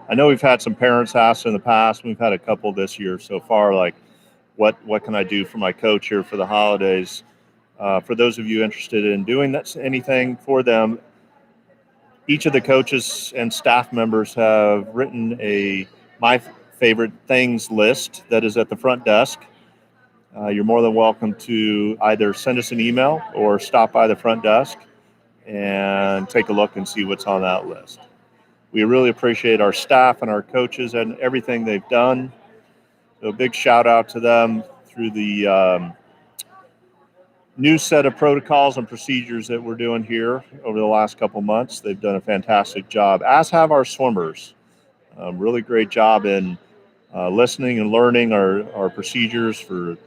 I know we've had some parents ask in the past. We've had a couple this year so far, like, what can I do for my coach here for the holidays? For those of you interested in doing anything for them, each of the coaches and staff members have written a My Favorite Things list that is at the front desk. You're more than welcome to either send us an email or stop by the front desk and take a look and see what's on that list. We really appreciate our staff and our coaches and everything they've done. So a big shout out to them through the new set of protocols and procedures that we're doing here over the last couple months. They've done a fantastic job, as have our swimmers. Really great job in listening and learning our procedures for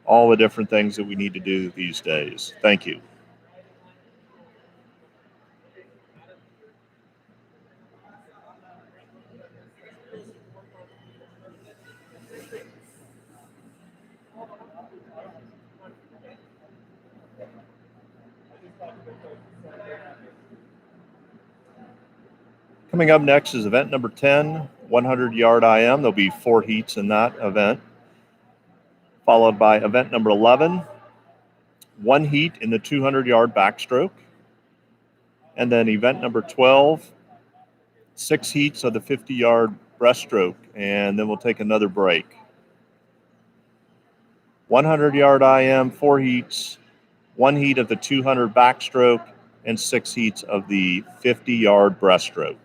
all the different things that we need to do these days. Thank you. Coming up next is event number 10, 100-yard IM. There'll be 4 heats in that event, followed by event number 11, 1 heat in the 200-yard backstroke, and then event number 12, 6 heats of the 50-yard breaststroke, and then we'll take another break. 100-yard IM, 4 heats, 1 heat of the 200 backstroke, and 6 heats of the 50-yard breaststroke.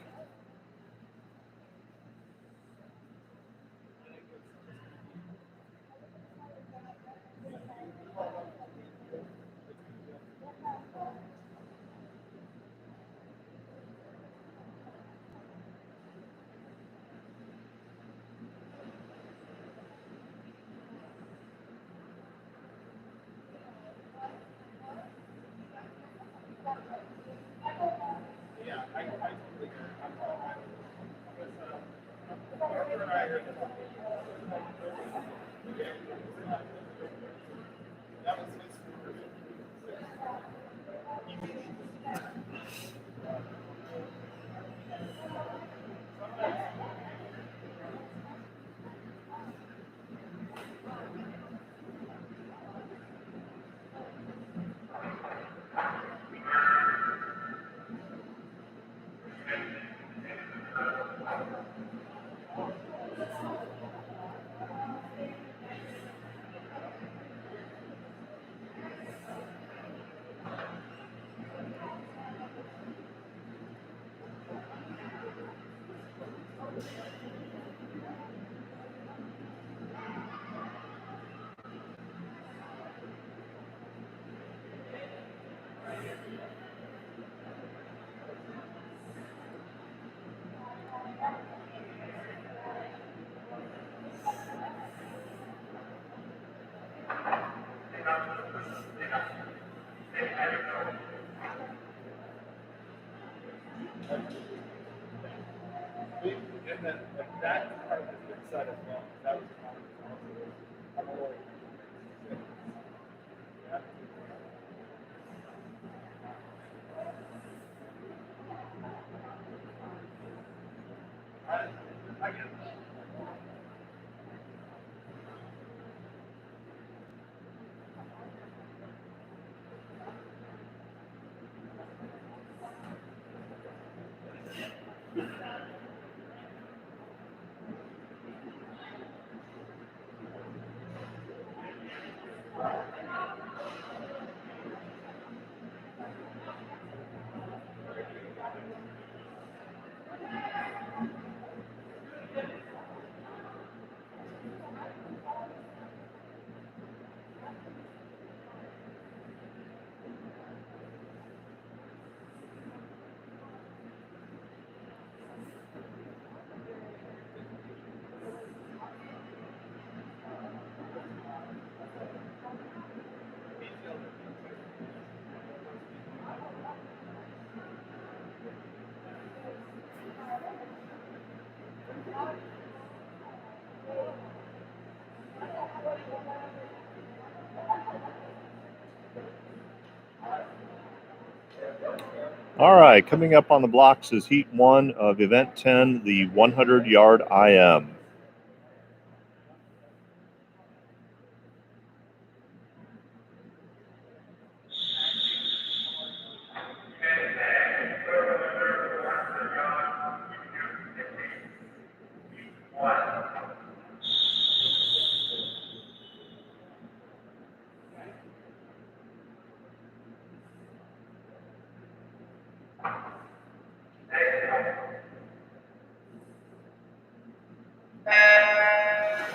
And then that part has been set as well. That was I'm a little. Yeah. I get it. All right, coming up on the blocks is heat 1 of event 10, the 100-yard IM.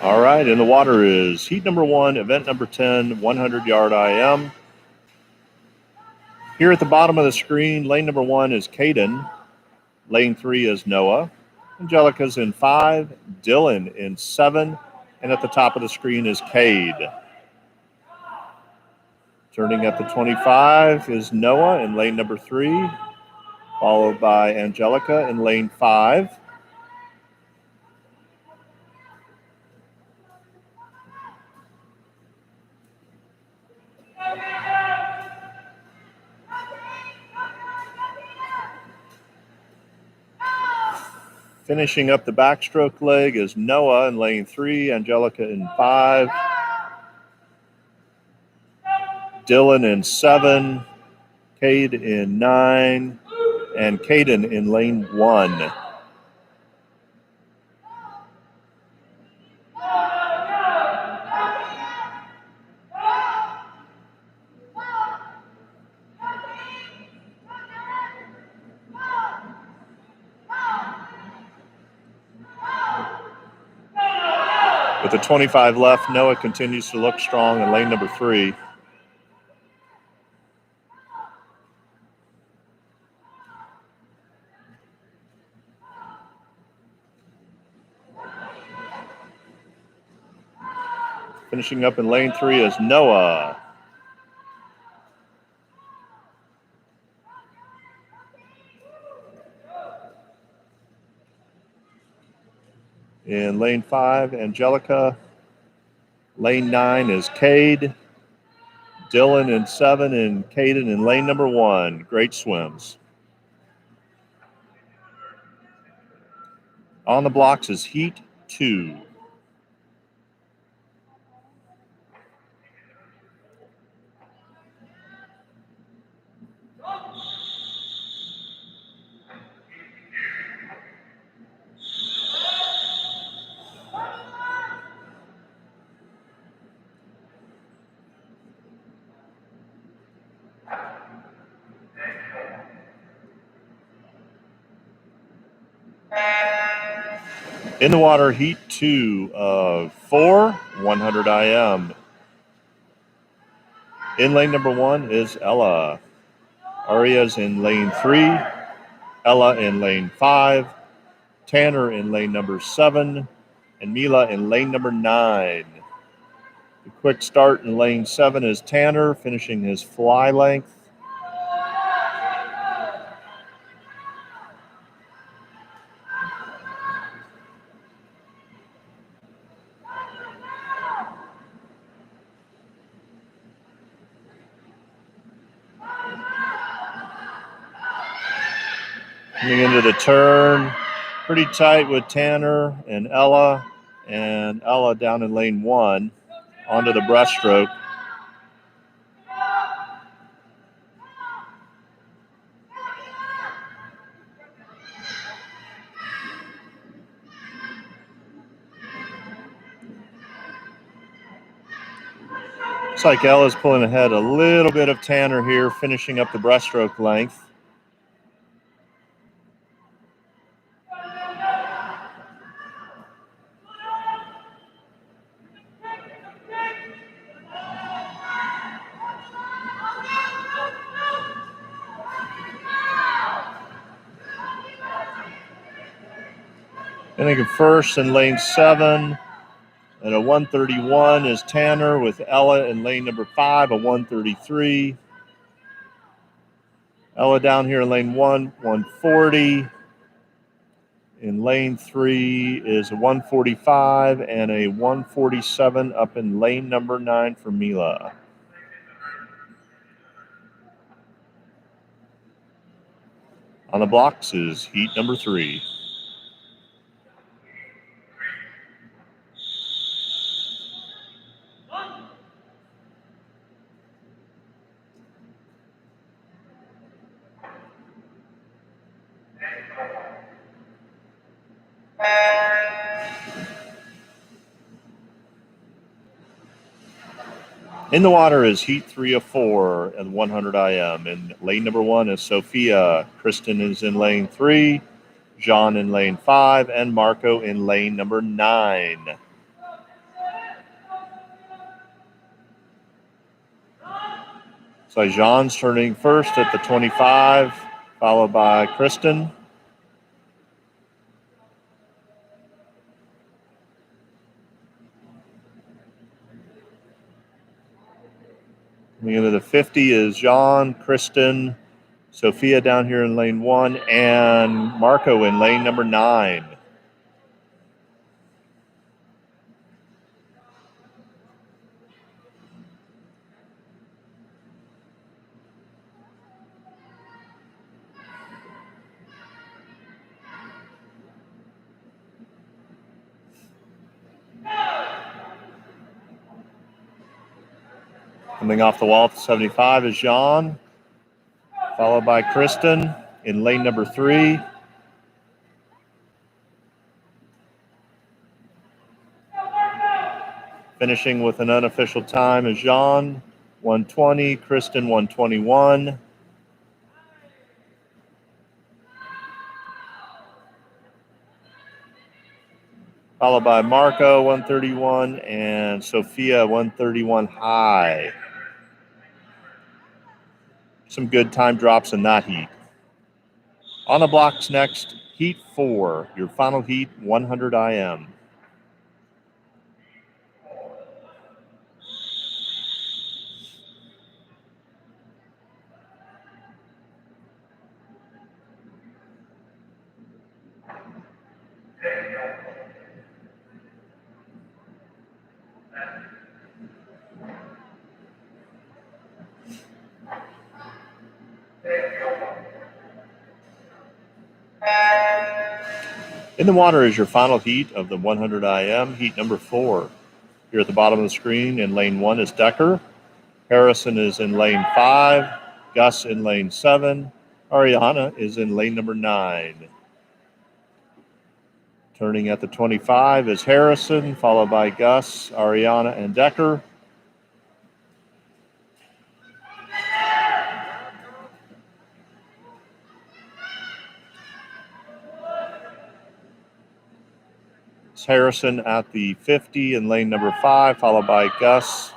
All right, in the water is heat number 1, event number 10, 100-yard IM. Here at the bottom of the screen, lane number 1 is Caden. Lane 3 is Noah. Angelica's in 5, Dylan in 7, and at the top of the screen is Cade. Turning at the 25 is Noah in lane number 3, followed by Angelica in lane 5. Finishing up the backstroke leg is Noah in lane 3, Angelica in 5, Dylan in 7, Cade in 9, and Caden in lane 1. With the 25 left, Noah continues to look strong in lane number 3. Finishing up in lane 3 is Noah. In lane 5, Angelica. Lane 9 is Cade. Dylan in 7 and Caden in lane number 1. Great swims. On the blocks is heat 2. In the water, heat 2 of 4, 100 IM. In lane number 1 is Ella. Aria's in lane 3, Ella in lane 5, Tanner in lane number 7, and Mila in lane number 9. The quick start in lane 7 is Tanner, finishing his fly length. Coming into the turn, pretty tight with Tanner and Ella down in lane 1 onto the breaststroke. Looks like Ella's pulling ahead a little bit of Tanner here, finishing up the breaststroke length. Finishing first in lane 7 at a 131 is Tanner, with Ella in lane number 5, a 133. Ella down here in lane 1, 140. In lane 3 is a 145 and a 147 up in lane number 9 for Mila. On the blocks is heat number 3. In the water is heat 3 of 4 and 100 IM. In lane number 1 is Sophia. Kristen is in lane 3, John in lane 5, and Marco in lane number 9. So Jean's turning first at the 25, followed by Kristen. Coming into the 50 is Jean, Kristen, Sophia down here in lane 1, and Marco in lane number 9. Coming off the wall at 75 is Jean, followed by Kristen in lane number 3. Finishing with an unofficial time is Jean, 120, Kristen, 121. Followed by Marco, 131, and Sophia, 131 high. Some good time drops in that heat. On the blocks next, heat 4, your final heat, 100 IM. In the water is your final heat of the 100 IM, heat number 4. Here at the bottom of the screen in lane 1 is Decker. Harrison is in lane 5. Gus in lane 7. Ariana is in lane number 9. Turning at the 25 is Harrison, followed by Gus, Ariana, and Decker. Harrison at the 50 in lane number 5, followed by Gus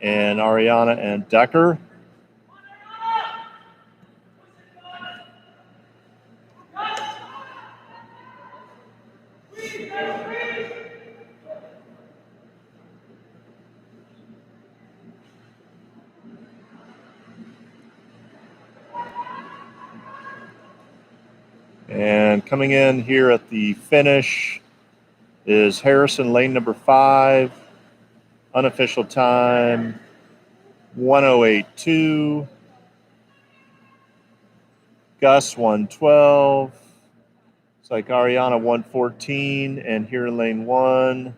and Ariana and Decker. And coming in here at the finish is Harrison, lane number 5, unofficial time 108.2. Gus 112. It's like Ariana 114, and here in lane 1,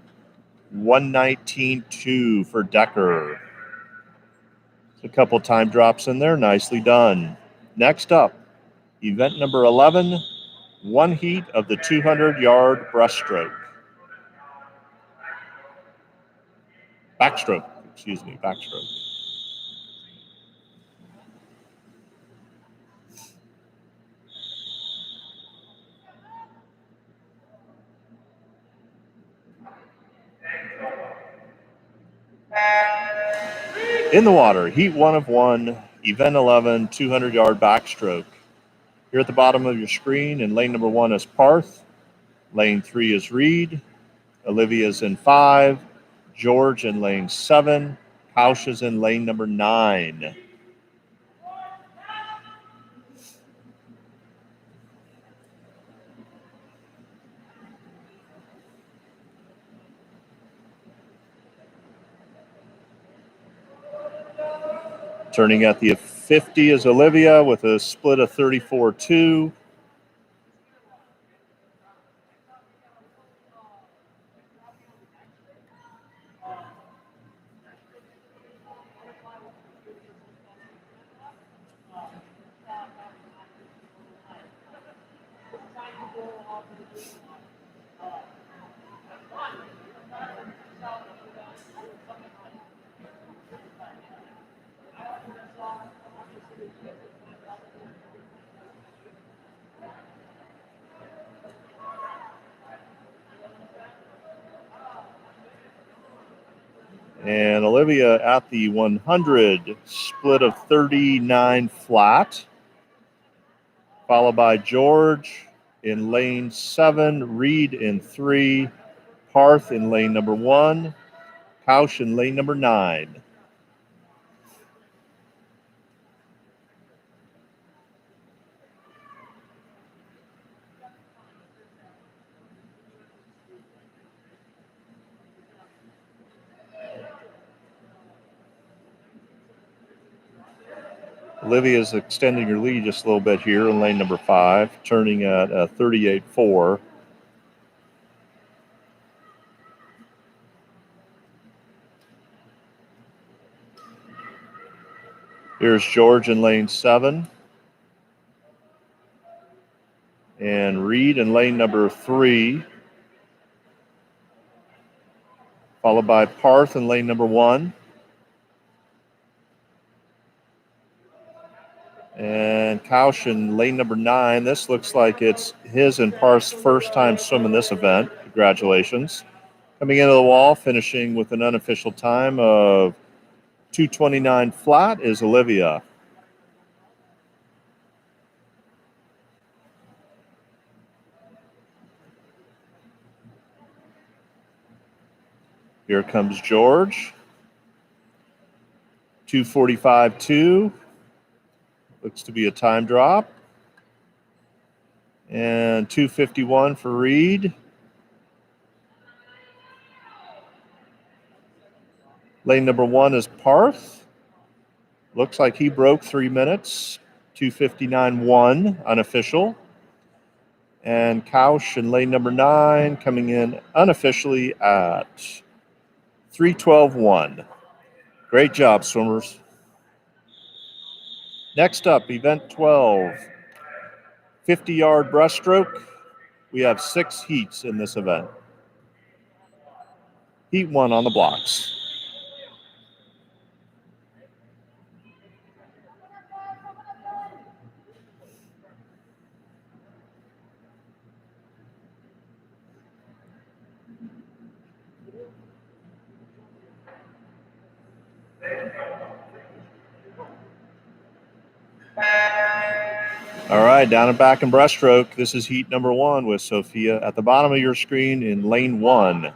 119.2 for Decker. A couple time drops in there, nicely done. Next up, event number 11, one heat of the 200-yard breaststroke. Backstroke. In the water, heat 1 of 1, event 11, 200-yard backstroke. Here at the bottom of your screen in lane number 1 is Parth. Lane 3 is Reed. Olivia's in 5. George in lane 7. Pausch is in lane number 9. Turning at the 50 is Olivia with a split of 34.2. And Olivia at the 100, split of 39 flat. Followed by George in lane 7, Reed in 3, Parth in lane number 1, Pausch in lane number 9. Olivia is extending her lead just a little bit here in lane number 5, turning at 38.4. Here's George in lane 7. And Reed in lane number 3. Followed by Parth in lane number 1. And Kaush in lane number 9. This looks like it's his and Parth's first time swimming this event. Congratulations. Coming into the wall, finishing with an unofficial time of 2:29 flat is Olivia. Here comes George. 2:45.2. Looks to be a time drop. And 2:51 for Reed. Lane number 1 is Parth. Looks like he broke 3 minutes. 2:59.1 unofficial. And Kaush in lane number 9 coming in unofficially at 3:12.1. Great job, swimmers. Next up, event 12, 50-yard breaststroke. We have 6 heats in this event. Heat 1 on the blocks. All right, down and back in breaststroke. This is heat number 1 with Sophia at the bottom of your screen in lane 1.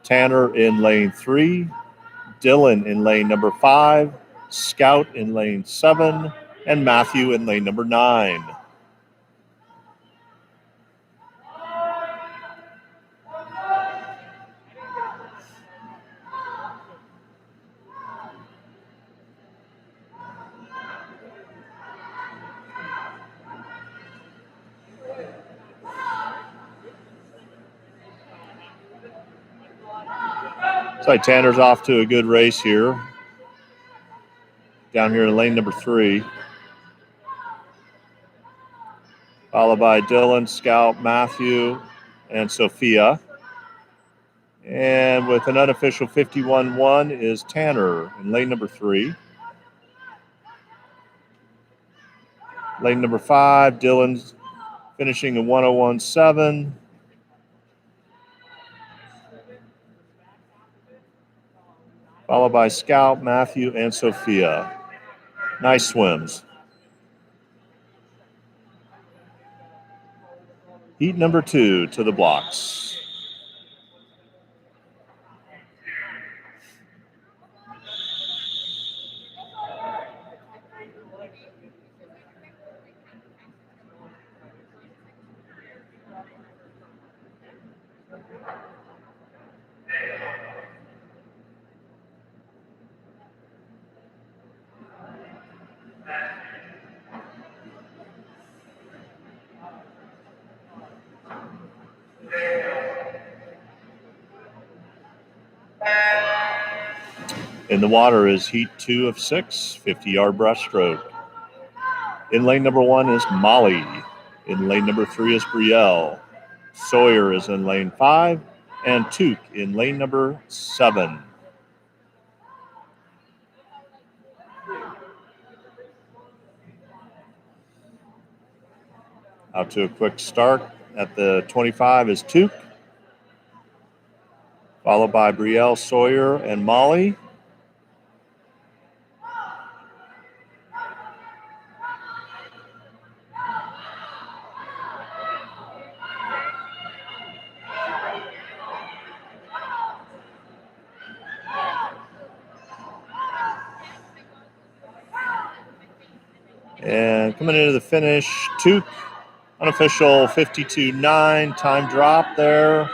Tanner in lane 3. Dylan in lane number 5. Scout in lane 7. And Matthew in lane number 9. Looks like Tanner's off to a good race here. Down here in lane number 3. Followed by Dylan, Scout, Matthew, and Sophia. And with an unofficial 51.1 is Tanner in lane number 3. Lane number 5, Dylan's finishing in 101.7. Followed by Scout, Matthew, and Sophia. Nice swims. Heat number 2 to the blocks. In the water is heat 2 of 6, 50-yard breaststroke. In lane number 1 is Molly. In lane number 3 is Brielle. Sawyer is in lane 5, and Took in lane number 7. Out to a quick start at the 25 is Took, followed by Brielle, Sawyer, and Molly. And coming into the finish, Took, unofficial 52.9, time drop there.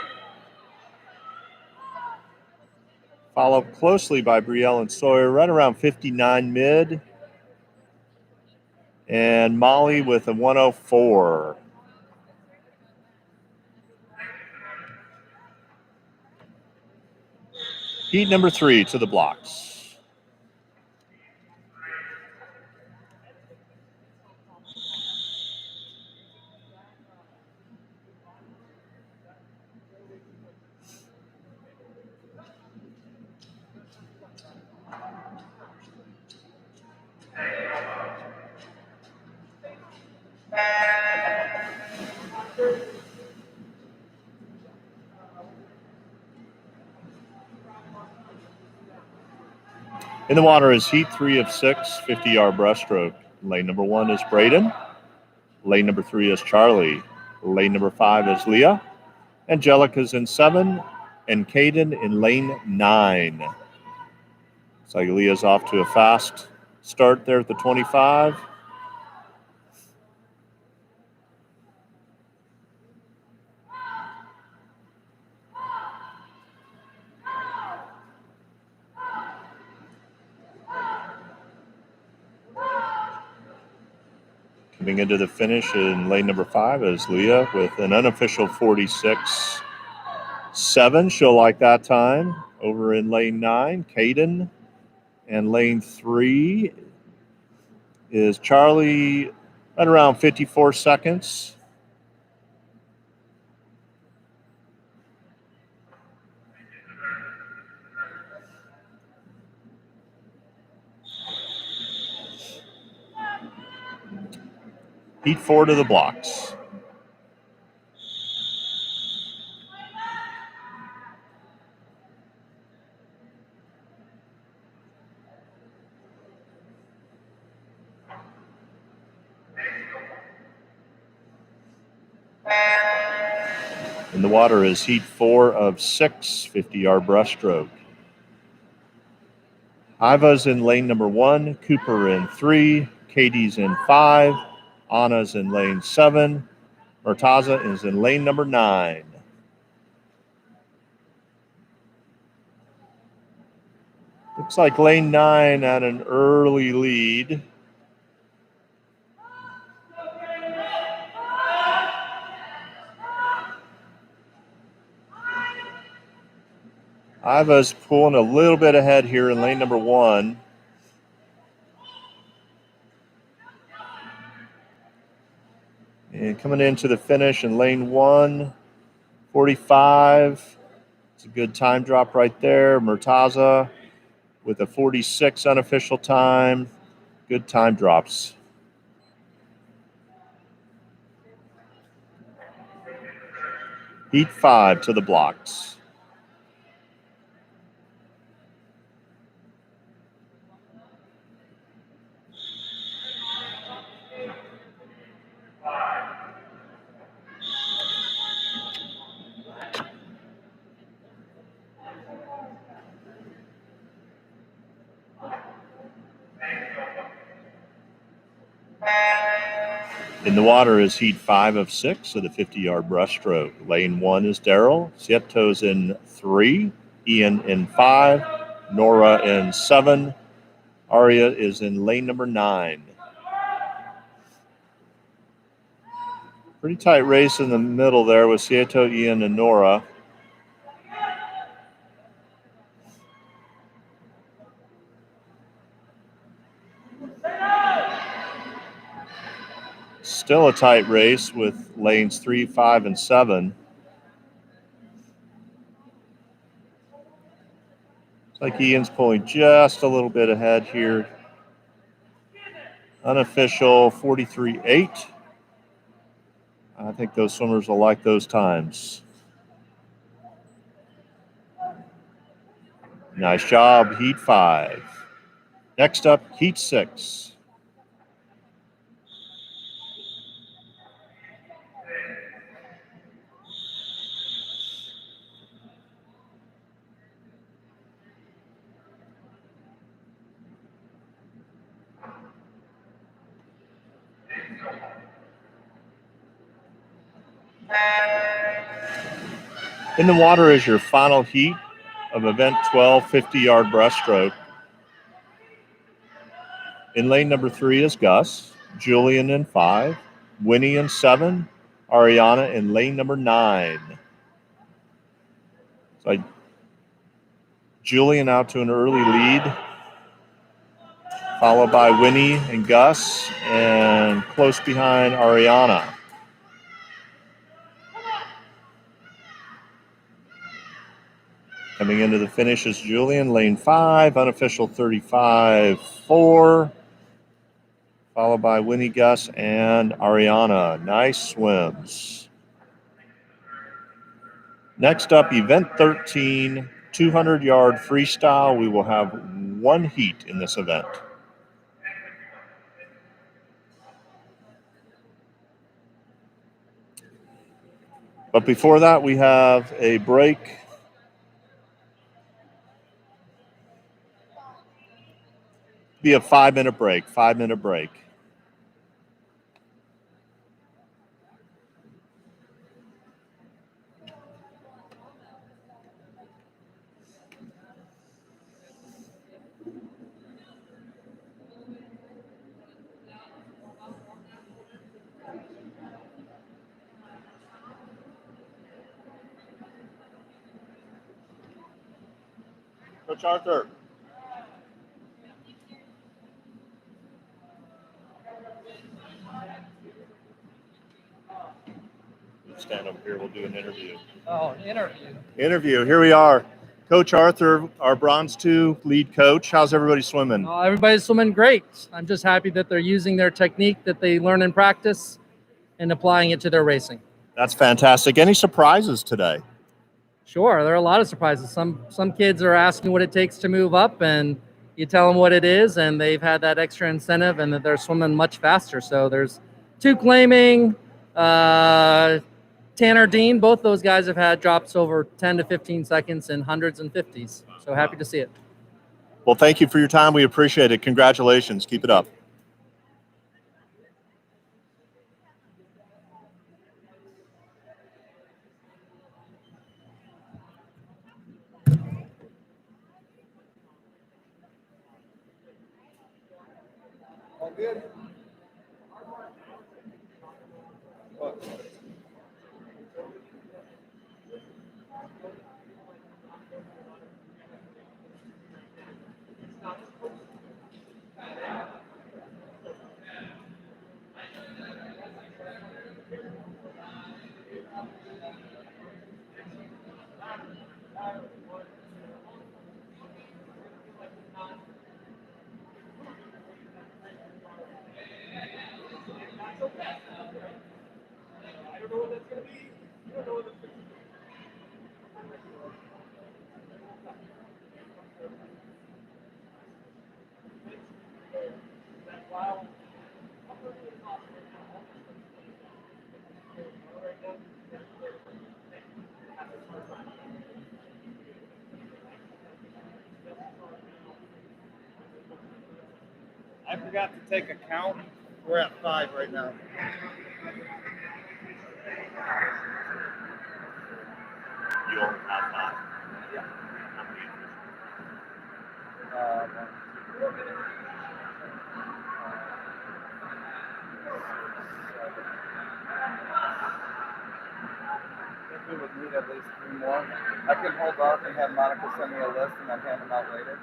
Followed closely by Brielle and Sawyer, right around 59 mid. And Molly with a 104. Heat number 3 to the blocks. In the water is heat 3 of 6, 50-yard breaststroke. Lane number 1 is Braden. Lane number 3 is Charlie. Lane number 5 is Leah. Angelica's in 7, and Caden in lane 9. So Leah's off to a fast start there at the 25. Coming into the finish in lane number 5 is Leah with an unofficial 46.7. She'll like that time. Over in lane 9, Caden. And lane 3 is Charlie at around 54 seconds. Heat 4 to the blocks. In the water is heat 4 of 6, 50-yard breaststroke. Iva's in lane number 1, Cooper in 3, Katie's in 5, Anna's in lane 7, Murtaza is in lane number 9. Looks like lane 9 had an early lead. Iva's pulling a little bit ahead here in lane number 1. And coming into the finish in lane 1, 45. It's a good time drop right there. Murtaza with a 46 unofficial time. Good time drops. Heat 5 to the blocks. In the water is heat 5 of 6 of the 50-yard breaststroke. Lane 1 is Daryl. Sieto's in 3. Ian in 5. Nora in 7. Aria is in lane number 9. Pretty tight race in the middle there with Sieto, Ian, and Nora. Still a tight race with lanes 3, 5, and 7. It's like Ian's pulling just a little bit ahead here. Unofficial 43.8. I think those swimmers will like those times. Nice job, heat 5. Next up, heat 6. In the water is your final heat of event 12, 50-yard breaststroke. In lane number 3 is Gus, Julian in 5, Winnie in 7, Ariana in lane number 9. So Julian out to an early lead, followed by Winnie and Gus, and close behind Ariana. Coming into the finish is Julian, lane 5, unofficial 35.4. followed by Winnie, Gus, and Ariana. Nice swims. Next up, event 13, 200-yard freestyle. We will have one heat in this event. But before that, we have a break. Be a 5-minute break, 5-minute break. Coach Arthur. Stand over here, we'll do an interview. Oh, interview. Interview, here we are. Coach Arthur, our Bronze 2 lead coach. How's everybody swimming? Everybody's swimming great. I'm just happy that they're using their technique that they learn in practice and applying it to their racing. That's fantastic. Any surprises today? Sure, there are a lot of surprises. Some kids are asking what it takes to move up, and you tell them what it is, and they've had that extra incentive, and that they're swimming much faster. So there's 2 claiming, Tanner Dean, both those guys have had drops over 10 to 15 seconds in hundreds and 50s. So happy to see it. Well, thank you for your time. We appreciate it. Congratulations. Keep it up. All good? What? I forgot to take a count. We're at 5 right now. You only have 5. Yeah. I think we would need at least 3 more. I can hold off and have Monica send me a list and then hand them out later.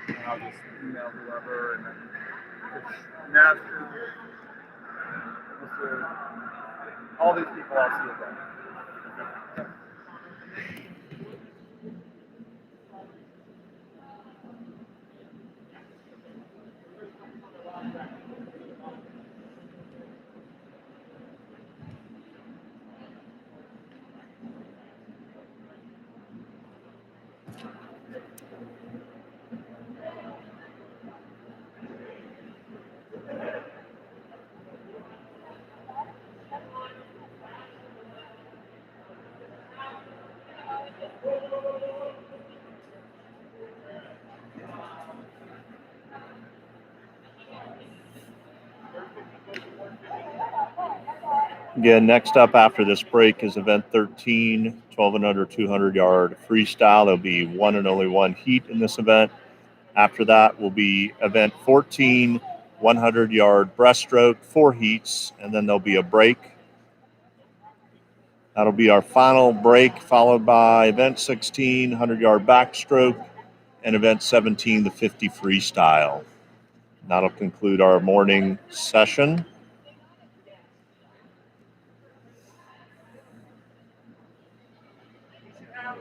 And I'll just email whoever and then Master, Mr. All these people I'll see again. Again, next up after this break is event 13, 12 and under 200-yard freestyle. There'll be one and only one heat in this event. After that will be event 14, 100-yard breaststroke, 4 heats, and then there'll be a break. That'll be our final break, followed by event 16, 100-yard backstroke, and event 17, the 50 freestyle. That'll conclude our morning session. I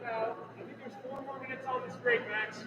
think there's 4 more minutes on this break, Max.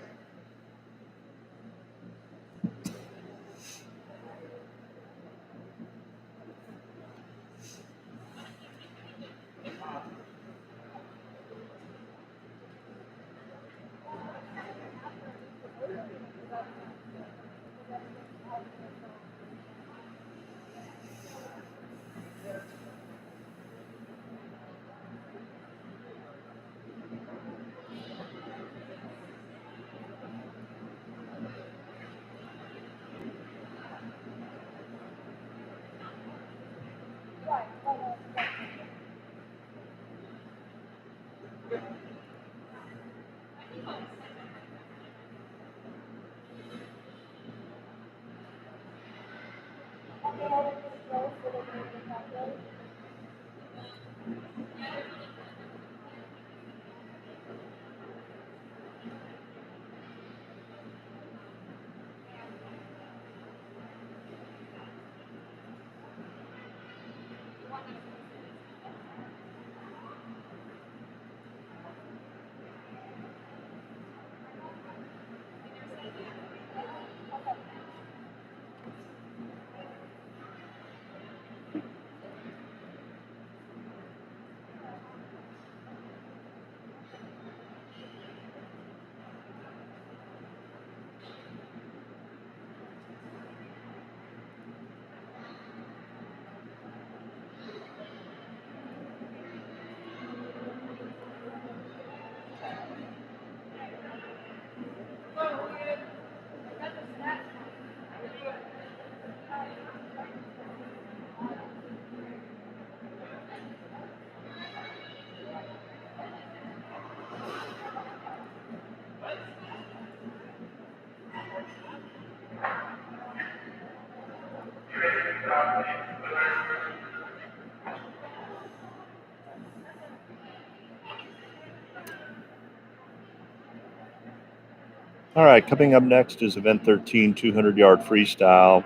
All right, coming up next is event 13, 200-yard freestyle.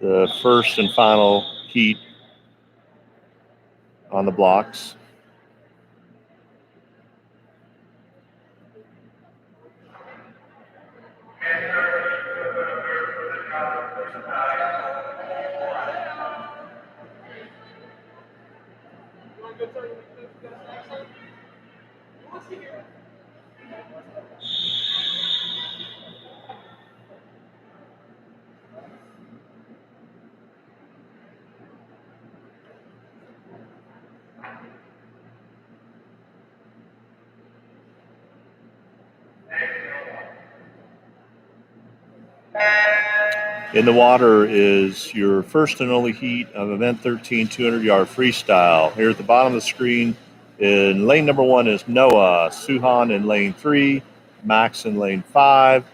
The first and final heat on the blocks. In the water is your first and only heat of event 13, 200-yard freestyle. Here at the bottom of the screen in lane number 1 is Noah, Suhan in lane 3, Max in lane 5,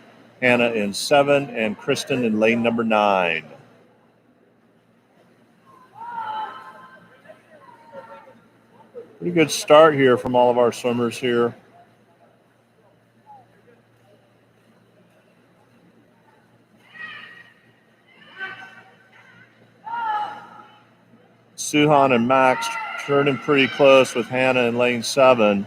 Hannah in 7, and Kristen in lane number 9. Pretty good start here from all of our swimmers here. Suhan and Max turning pretty close with Hannah in lane 7.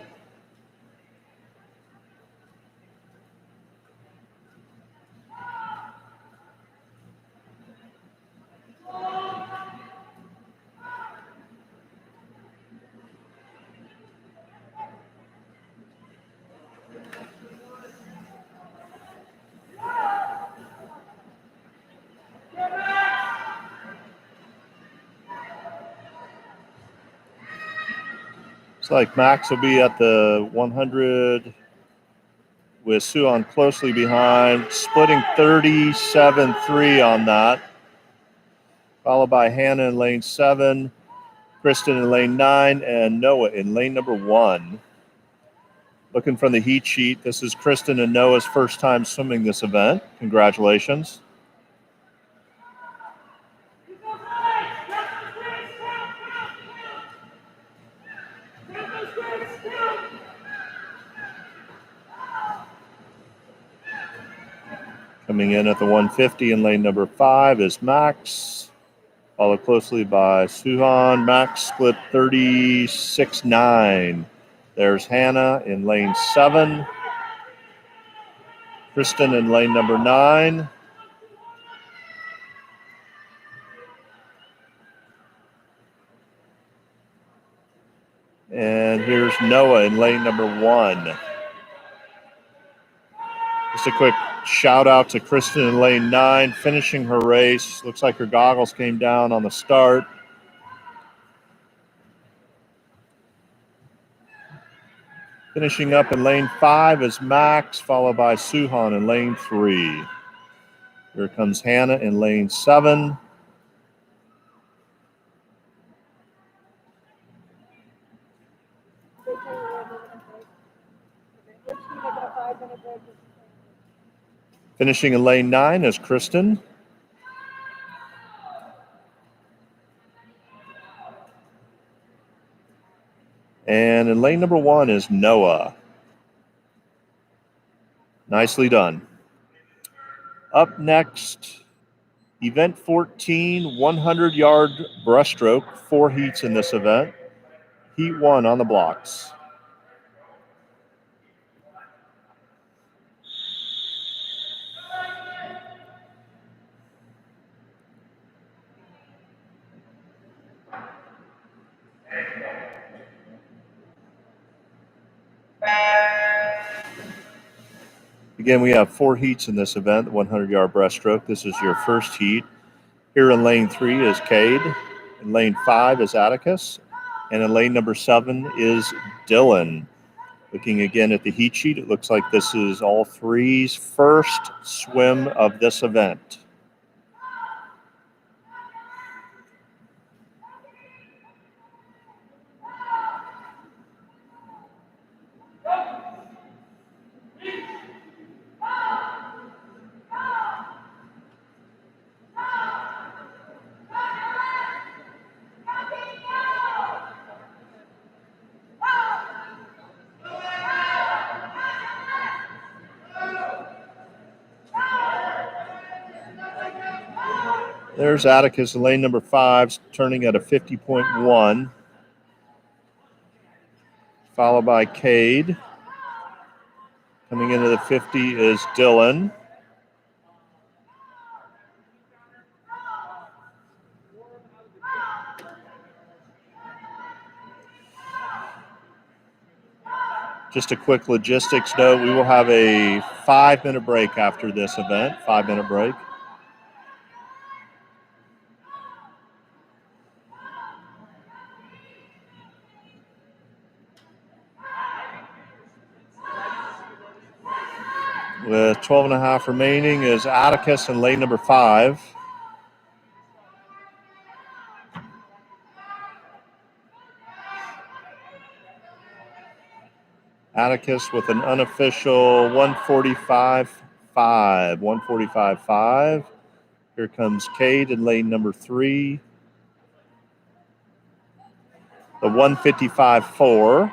Looks like Max will be at the 100 with Suhan closely behind, splitting 37-3 on that. Followed by Hannah in lane 7, Kristen in lane 9, and Noah in lane number 1. Looking from the heat sheet, this is Kristen and Noah's first time swimming this event. Congratulations. Coming in at the 150 in lane number 5 is Max, followed closely by Suhan. Max split 36-9. There's Hannah in lane 7, Kristen in lane number 9. And here's Noah in lane number 1. Just a quick shout out to Kristen in lane 9, finishing her race. Looks like her goggles came down on the start. Finishing up in lane 5 is Max, followed by Suhan in lane 3. Here comes Hannah in lane 7. Finishing in lane 9 is Kristen. And in lane number 1 is Noah. Nicely done. Up next, event 14, 100-yard breaststroke. 4 heats in this event. Heat 1 on the blocks. Again, we have 4 heats in this event, the 100-yard breaststroke. This is your first heat. Here in lane 3 is Cade. In lane 5 is Atticus. And in lane number 7 is Dylan. Looking again at the heat sheet, it looks like this is all 3's first swim of this event. There's Atticus in lane number 5, turning at a 50.1. Followed by Cade. Coming into the 50 is Dylan. Just a quick logistics note, we will have a 5-minute break after this event, 5-minute break. With 12 and a half remaining is Atticus in lane number 5. Atticus with an unofficial 145.5. 145.5. Here comes Cade in lane number 3. The 155.4.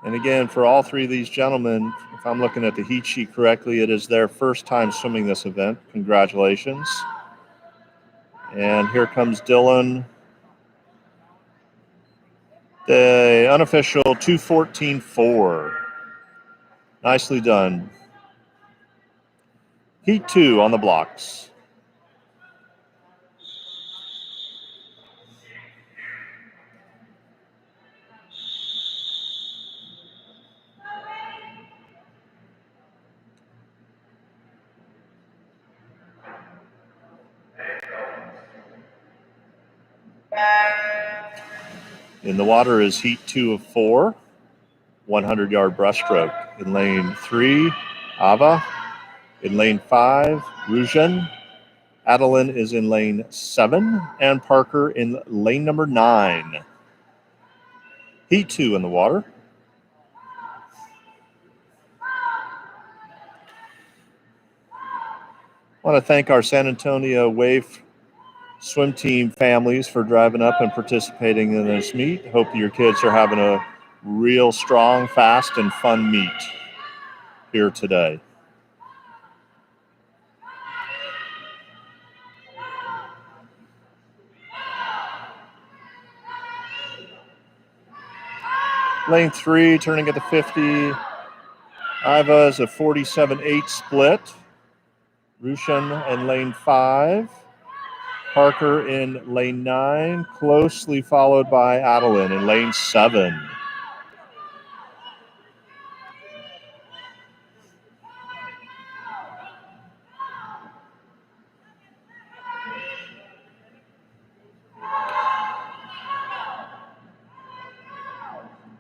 And again, for all 3 of these gentlemen, if I'm looking at the heat sheet correctly, it is their first time swimming this event. Congratulations. And here comes Dylan. The unofficial 214.4. Nicely done. Heat 2 on the blocks. In the water is heat 2 of 4, 100-yard breaststroke. In lane 3, Ava. In lane 5, Rujan. Adeline is in lane 7, and Parker in lane number 9. Heat 2 in the water. I want to thank our San Antonio Wave swim team families for driving up and participating in this meet. Hope your kids are having a real strong, fast, and fun meet here today. Lane 3, turning at the 50. Iva is a 47.8 split. Rushan in lane 5. Parker in lane 9, closely followed by Adeline in lane 7.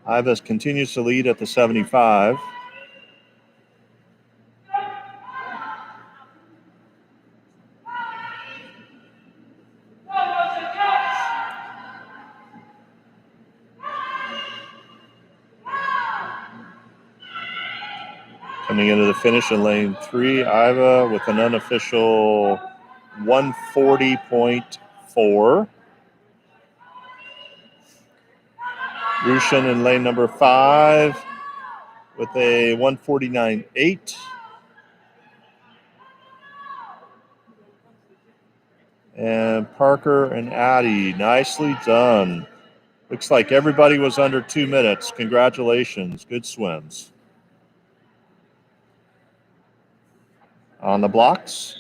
Iva continues to lead at the 75. Coming into the finish in lane 3, Iva with an unofficial 140.4. Rushin in lane number 5 with a 149.8. And Parker and Addie, nicely done. Looks like everybody was under 2 minutes. Congratulations. Good swims. On the blocks,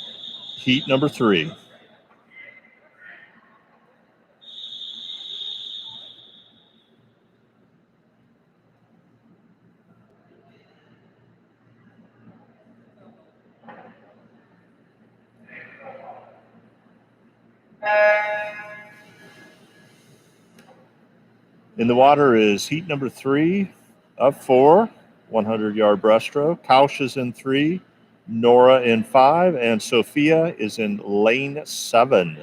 heat number 3. In the water is heat number 3 of 4, 100-yard breaststroke. Kaush is in 3, Nora in 5, and Sophia is in lane 7.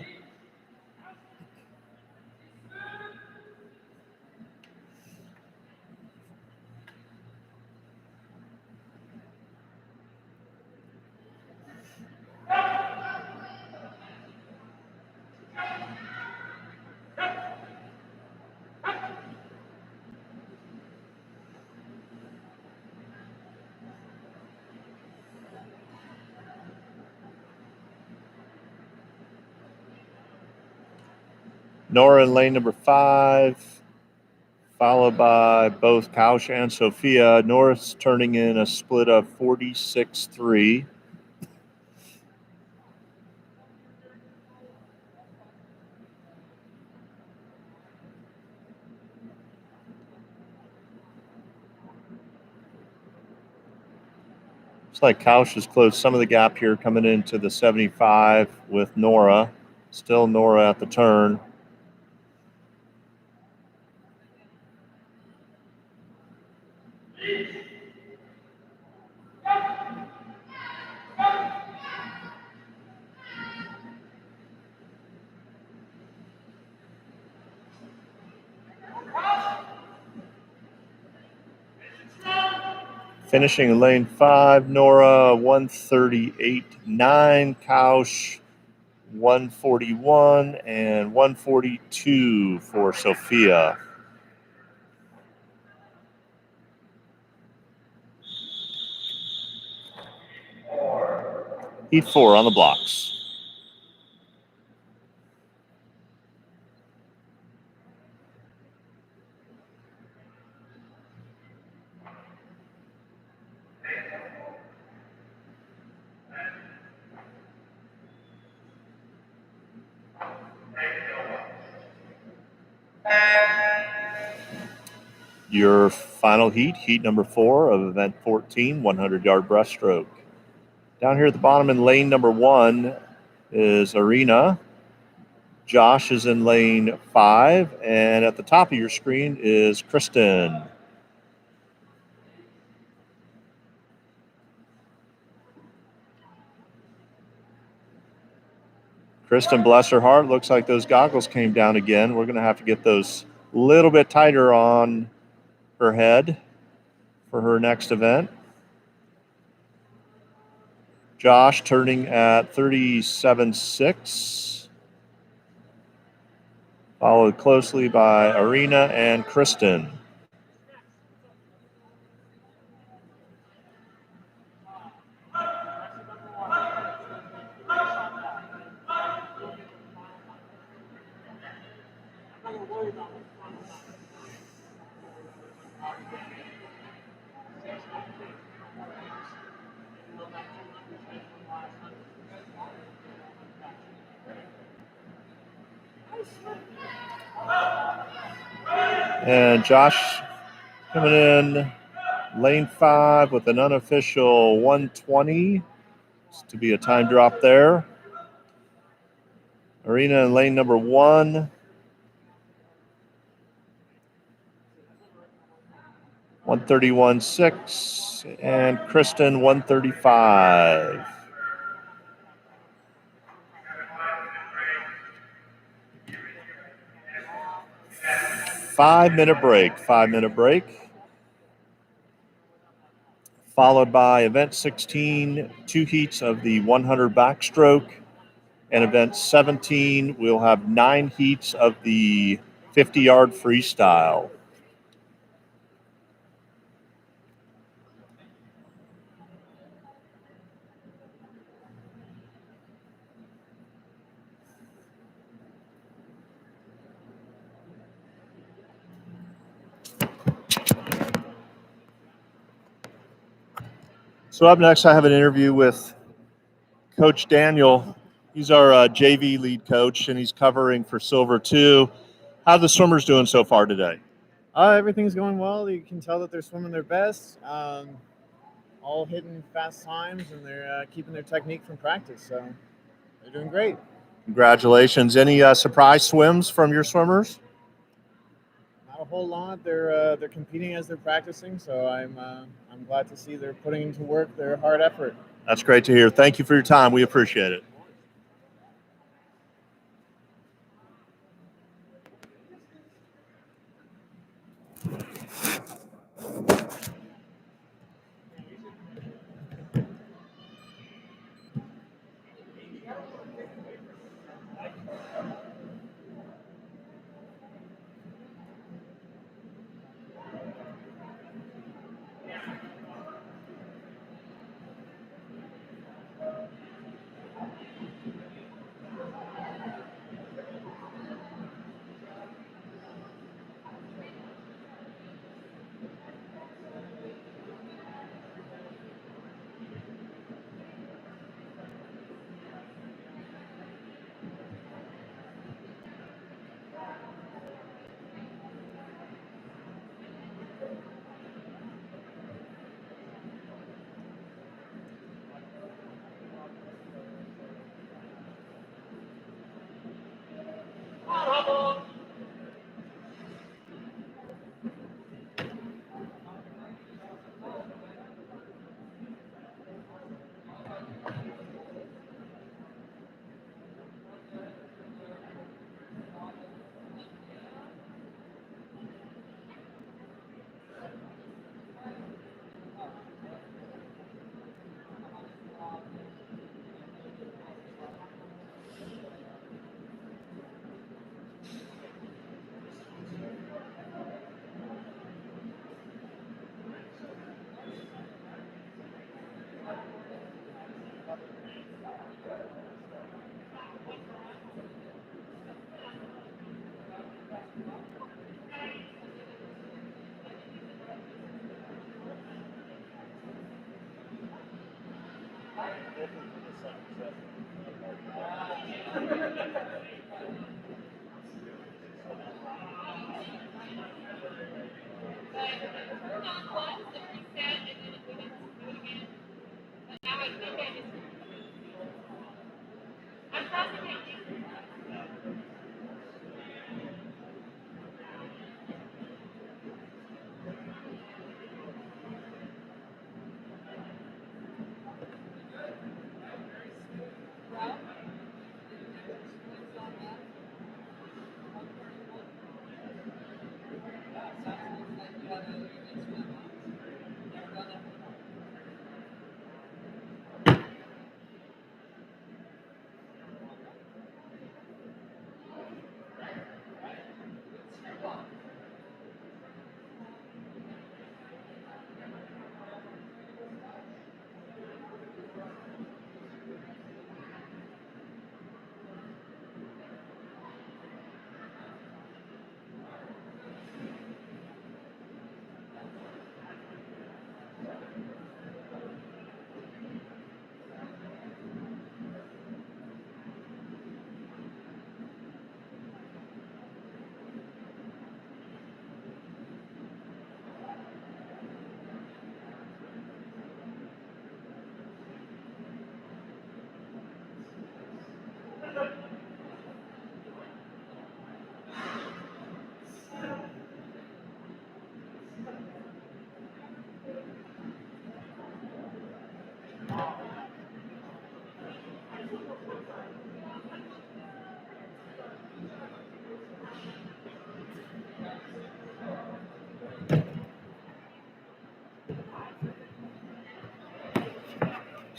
Nora in lane number 5, followed by both Kaush and Sophia. Nora's turning in a split of 46.3. Looks like Kaush has closed some of the gap here coming into the 75 with Nora. Still Nora at the turn. Finishing in lane 5, Nora 138.9, Kaush 141, and 142 for Sophia. Heat 4 on the blocks. Your final heat, heat number 4 of event 14, 100-yard breaststroke. Down here at the bottom in lane number 1 is Arena. Josh is in lane 5, and at the top of your screen is Kristen. Kristen, bless her heart, looks like those goggles came down again. We're going to have to get those a little bit tighter on her head for her next event. Josh turning at 37.6, followed closely by Arena and Kristen. And Josh coming in lane 5 with an unofficial 120 to be a time drop there. Arena in lane number 1. 131.6, and Kristen 135. Five-minute break. Followed by event 16, 2 heats of the 100 backstroke. And event 17, we'll have 9 heats of the 50-yard freestyle. So up next, I have an interview with Coach Daniel. He's our JV lead coach, and he's covering for Silver 2. How are the swimmers doing so far today? Everything's going well. You can tell that they're swimming their best, all hitting fast times, and they're keeping their technique from practice. So they're doing great. Congratulations. Any surprise swims from your swimmers? Not a whole lot. They're competing as they're practicing, so I'm glad to see they're putting into work their hard effort. That's great to hear. Thank you for your time. We appreciate it.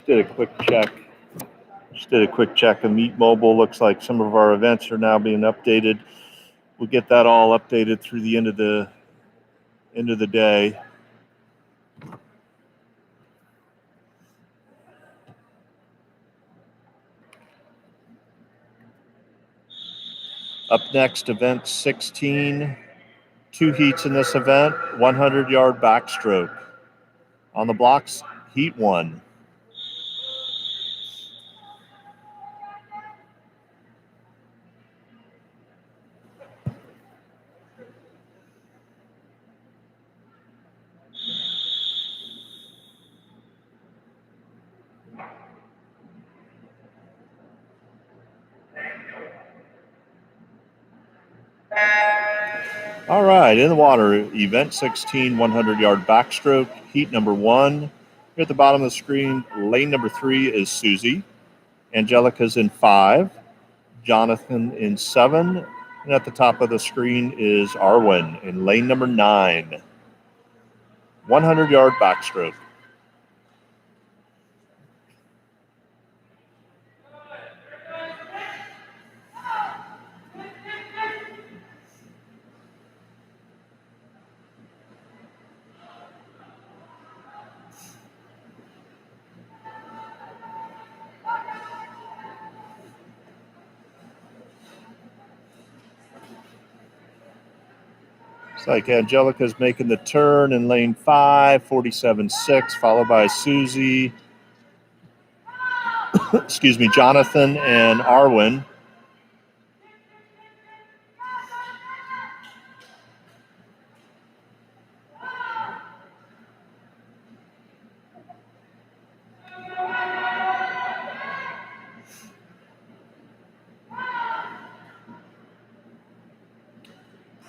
Did a quick check. Just did a quick check of Meet Mobile. Looks like some of our events are now being updated. We'll get that all updated through the end of the day. Up next, event 16. 2 heats in this event, 100-yard backstroke. On the blocks, heat 1. All right, in the water, event 16, 100-yard backstroke, heat number 1. Here at the bottom of the screen, lane number 3 is Susie. Angelica's in 5. Jonathan in 7. And at the top of the screen is Arwen in lane number 9. 100-yard backstroke. Looks like Angelica's making the turn in lane 5, 47.6, followed by Susie, Jonathan and Arwen.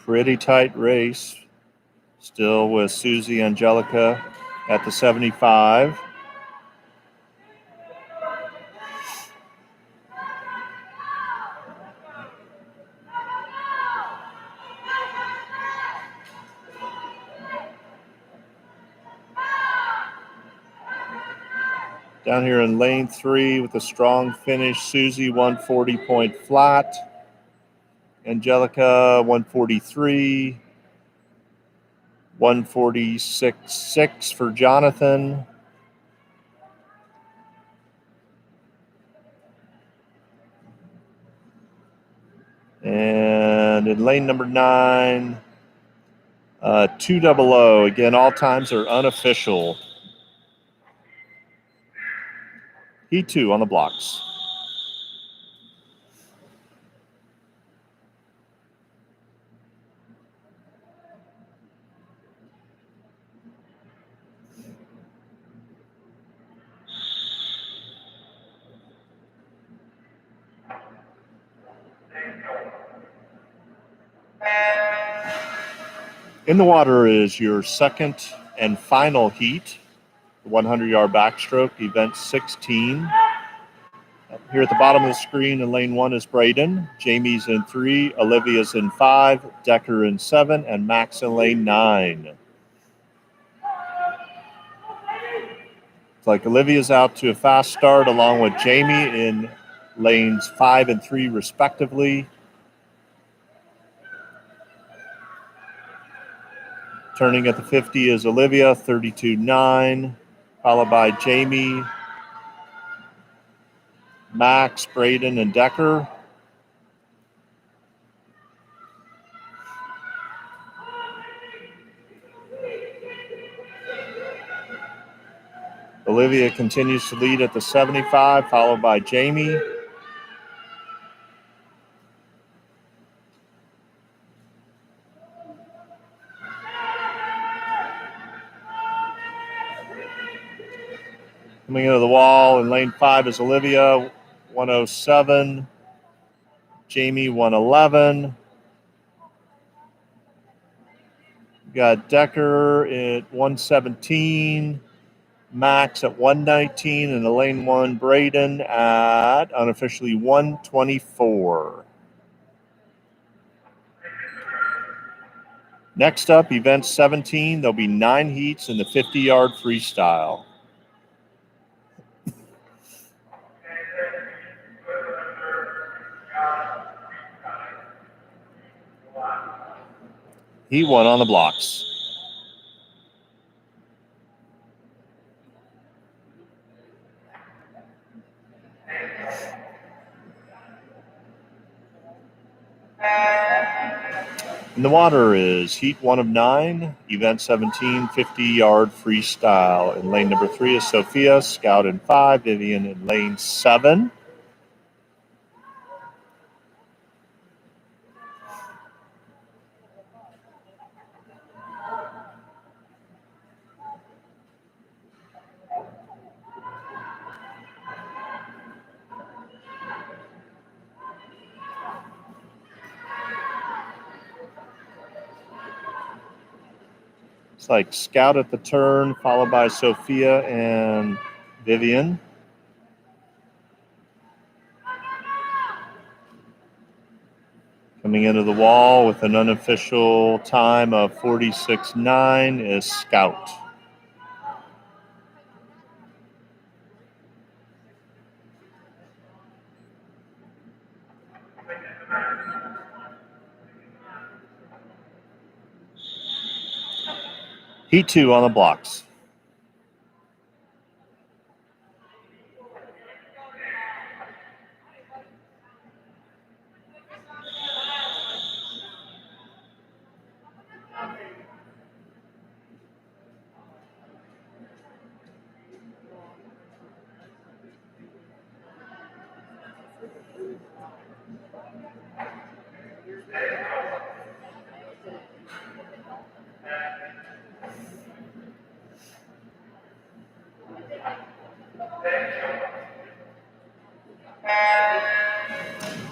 Pretty tight race. Still with Susie Angelica at the 75. Down here in lane 3 with a strong finish, Susie 140 point flat. Angelica 143. 146.6 for Jonathan. And in lane number 9, 200. Again, all times are unofficial. Heat 2 on the blocks. In the water is your second and final heat, the 100-yard backstroke, event 16. Here at the bottom of the screen in lane 1 is Braden. Jamie's in 3, Olivia's in 5, Decker in 7, and Max in lane 9. It's like Olivia's out to a fast start along with Jamie in lanes 5 and 3 respectively. Turning at the 50 is Olivia, 32.9, followed by Jamie, Max, Braden, and Decker. Olivia continues to lead at the 75, followed by Jamie. Coming into the wall in lane 5 is Olivia, 107. Jamie, 111. We got Decker at 117. Max at 119. And the lane 1, Braden at unofficially 124. Next up, event 17. There'll be 9 heats in the 50-yard freestyle. Heat 1 on the blocks. In the water is Heat 1 of 9, Event 17, 50-yard freestyle. In lane number 3 is Sophia, Scout in 5, Vivian in lane 7. It's like Scout at the turn, followed by Sophia and Vivian. Coming into the wall with an unofficial time of 46.9 is Scout. Heat 2 on the blocks.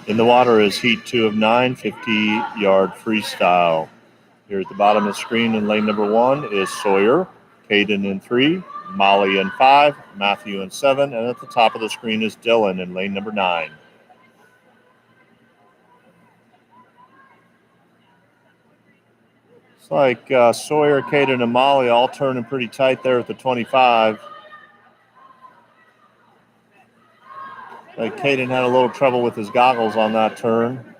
In the water is Heat 2 of 9, 50-yard freestyle. Here at the bottom of the screen in lane number 1 is Sawyer, Caden in 3, Molly in 5, Matthew in 7, and at the top of the screen is Dylan in lane number 9. It's like Sawyer, Caden, and Molly all turning pretty tight there at the 25. Like Caden had a little trouble with his goggles on that turn.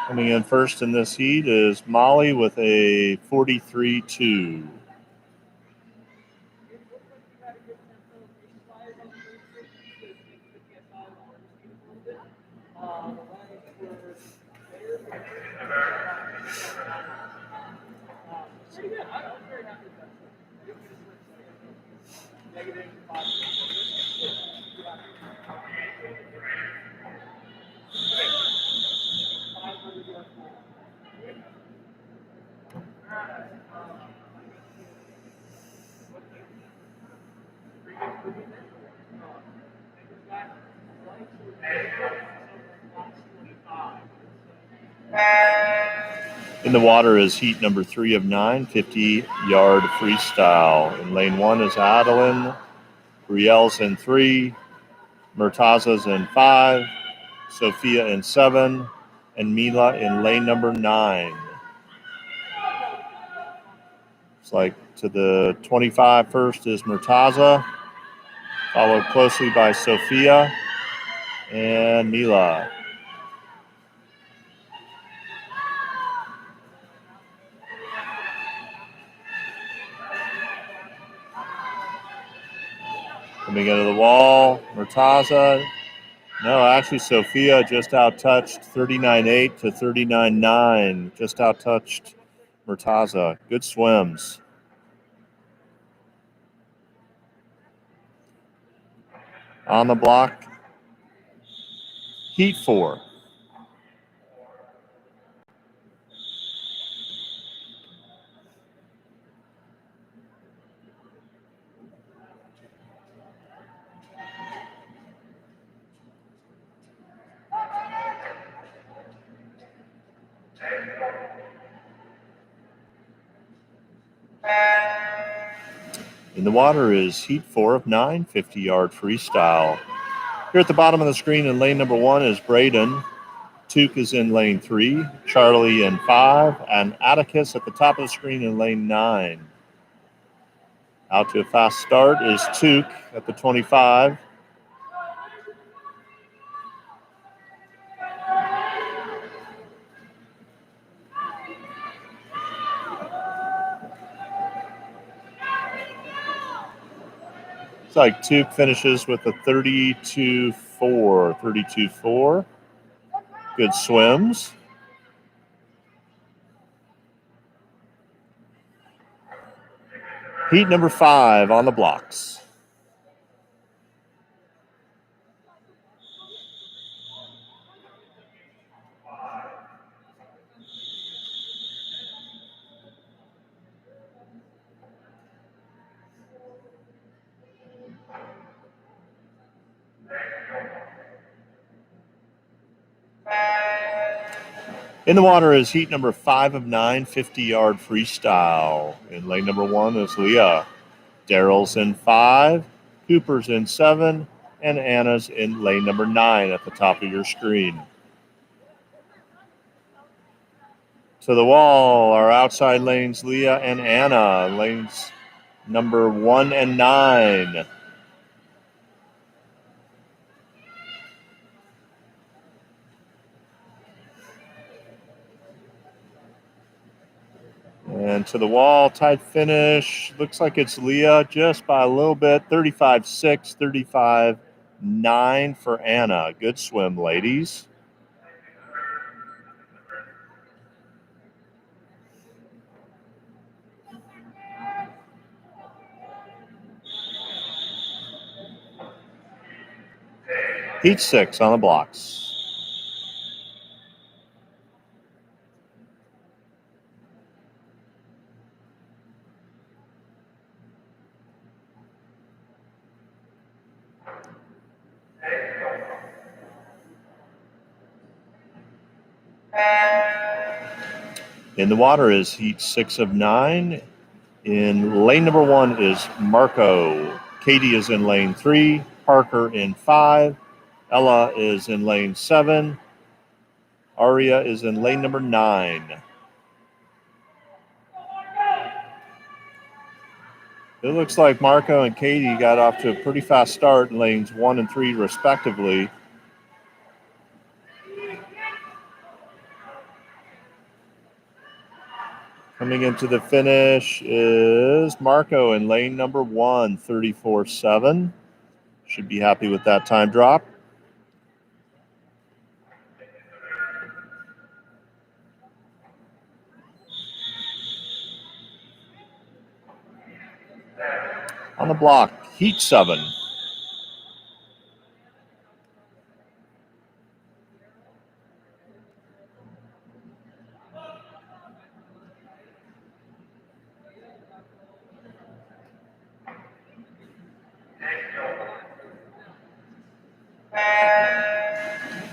Coming in first in this heat is Molly with a 43.2. In the water is heat number 3 of 9, 50-yard freestyle. In lane 1 is Adeline, Brielle's in 3, Murtaza's in 5, Sophia in 7, and Mila in lane number 9. It's like to the 25 first is Murtaza, followed closely by Sophia and Mila. Coming into the wall, Murtaza. No, actually, Sophia just out-touched 39.8 to 39.9. Just out-touched Murtaza. Good swims. On the block, heat 4. In the water is heat 4 of 9, 50-yard freestyle. Here at the bottom of the screen in lane number 1 is Braden. Tuke is in lane 3, Charlie in 5, and Atticus at the top of the screen in lane 9. Out to a fast start is Tuke at the 25, Looks like Tuke finishes with a 32-4. 32-4. Good swims. Heat number 5 on the blocks. In the water is heat number 5 of 9, 50-yard freestyle. In lane number 1 is Leah. Daryl's in 5, Cooper's in 7, and Anna's in lane number 9 at the top of your screen. To the wall are outside lanes Leah and Anna, lanes number 1 and 9. And to the wall, tight finish. Looks like it's Leah just by a little bit. 35-6, 35-9 for Anna. Good swim, ladies. Heat 6 on the blocks. In the water is heat 6 of 9. In lane number 1 is Marco. Katie is in lane 3. Parker in 5. Ella is in lane 7. Aria is in lane number 9. It looks like Marco and Katie got off to a pretty fast start in lanes 1 and 3 respectively. Coming into the finish is Marco in lane number 1, 34-7. Should be happy with that time drop. On the block, heat 7.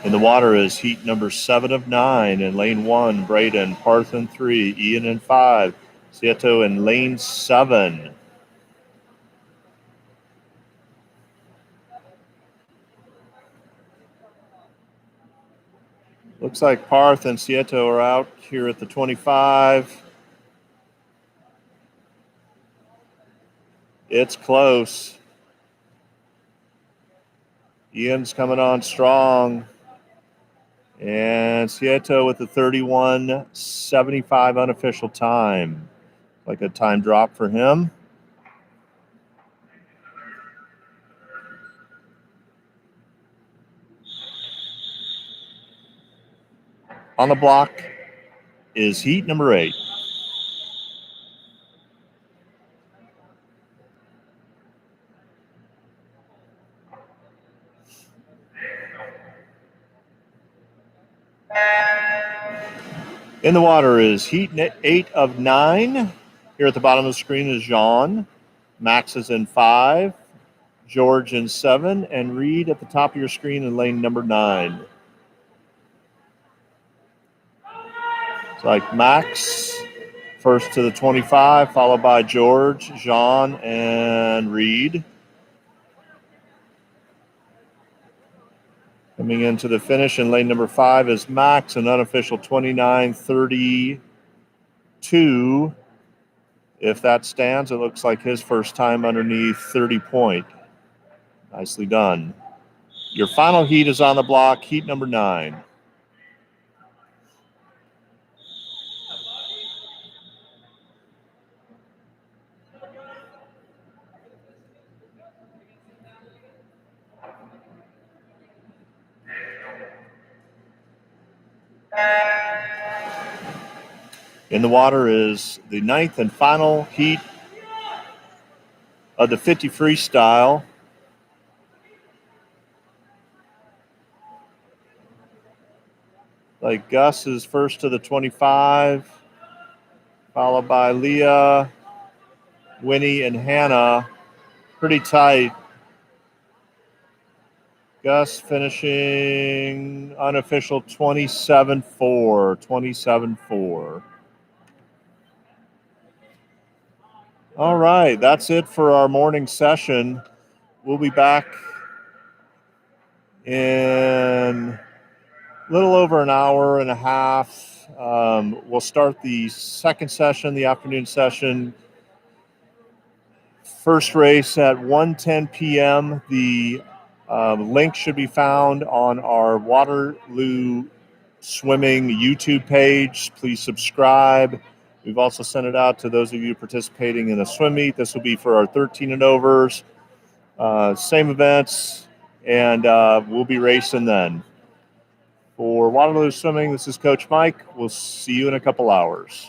In the water is heat number 7 of 9. In lane 1, Braden. Parth in 3. Ian in 5. Sieto in lane 7. Looks like Parth and Sieto are out here at the 25. It's close. Ian's coming on strong. And Sieto with the 31:75 unofficial time. Like a time drop for him. On the block is heat number 8. In the water is heat 8 of 9. Here at the bottom of the screen is Jean. Max is in 5. George in 7. And Reed at the top of your screen in lane number 9. It's like Max first to the 25, followed by George, Jean, and Reed. Coming into the finish in lane number 5 is Max, an unofficial 29:32. If that stands, it looks like his first time underneath 30 point. Nicely done. Your final heat is on the block, heat number 9. In the water is the 9th and final heat of the 50 freestyle. Like Gus is first to the 25, followed by Leah, Winnie, and Hannah. Pretty tight. Gus finishing unofficial 27-4, 27-4. All right, that's it for our morning session. We'll be back in a little over an hour and a half. We'll start the second session, the afternoon session. First race at 1:10 p.m. The link should be found on our Waterloo Swimming YouTube page. Please subscribe. We've also sent it out to those of you participating in the swim meet. This will be for our 13 and overs. Same events, and we'll be racing then. For Waterloo Swimming, this is Coach Mike. We'll see you in a couple hours.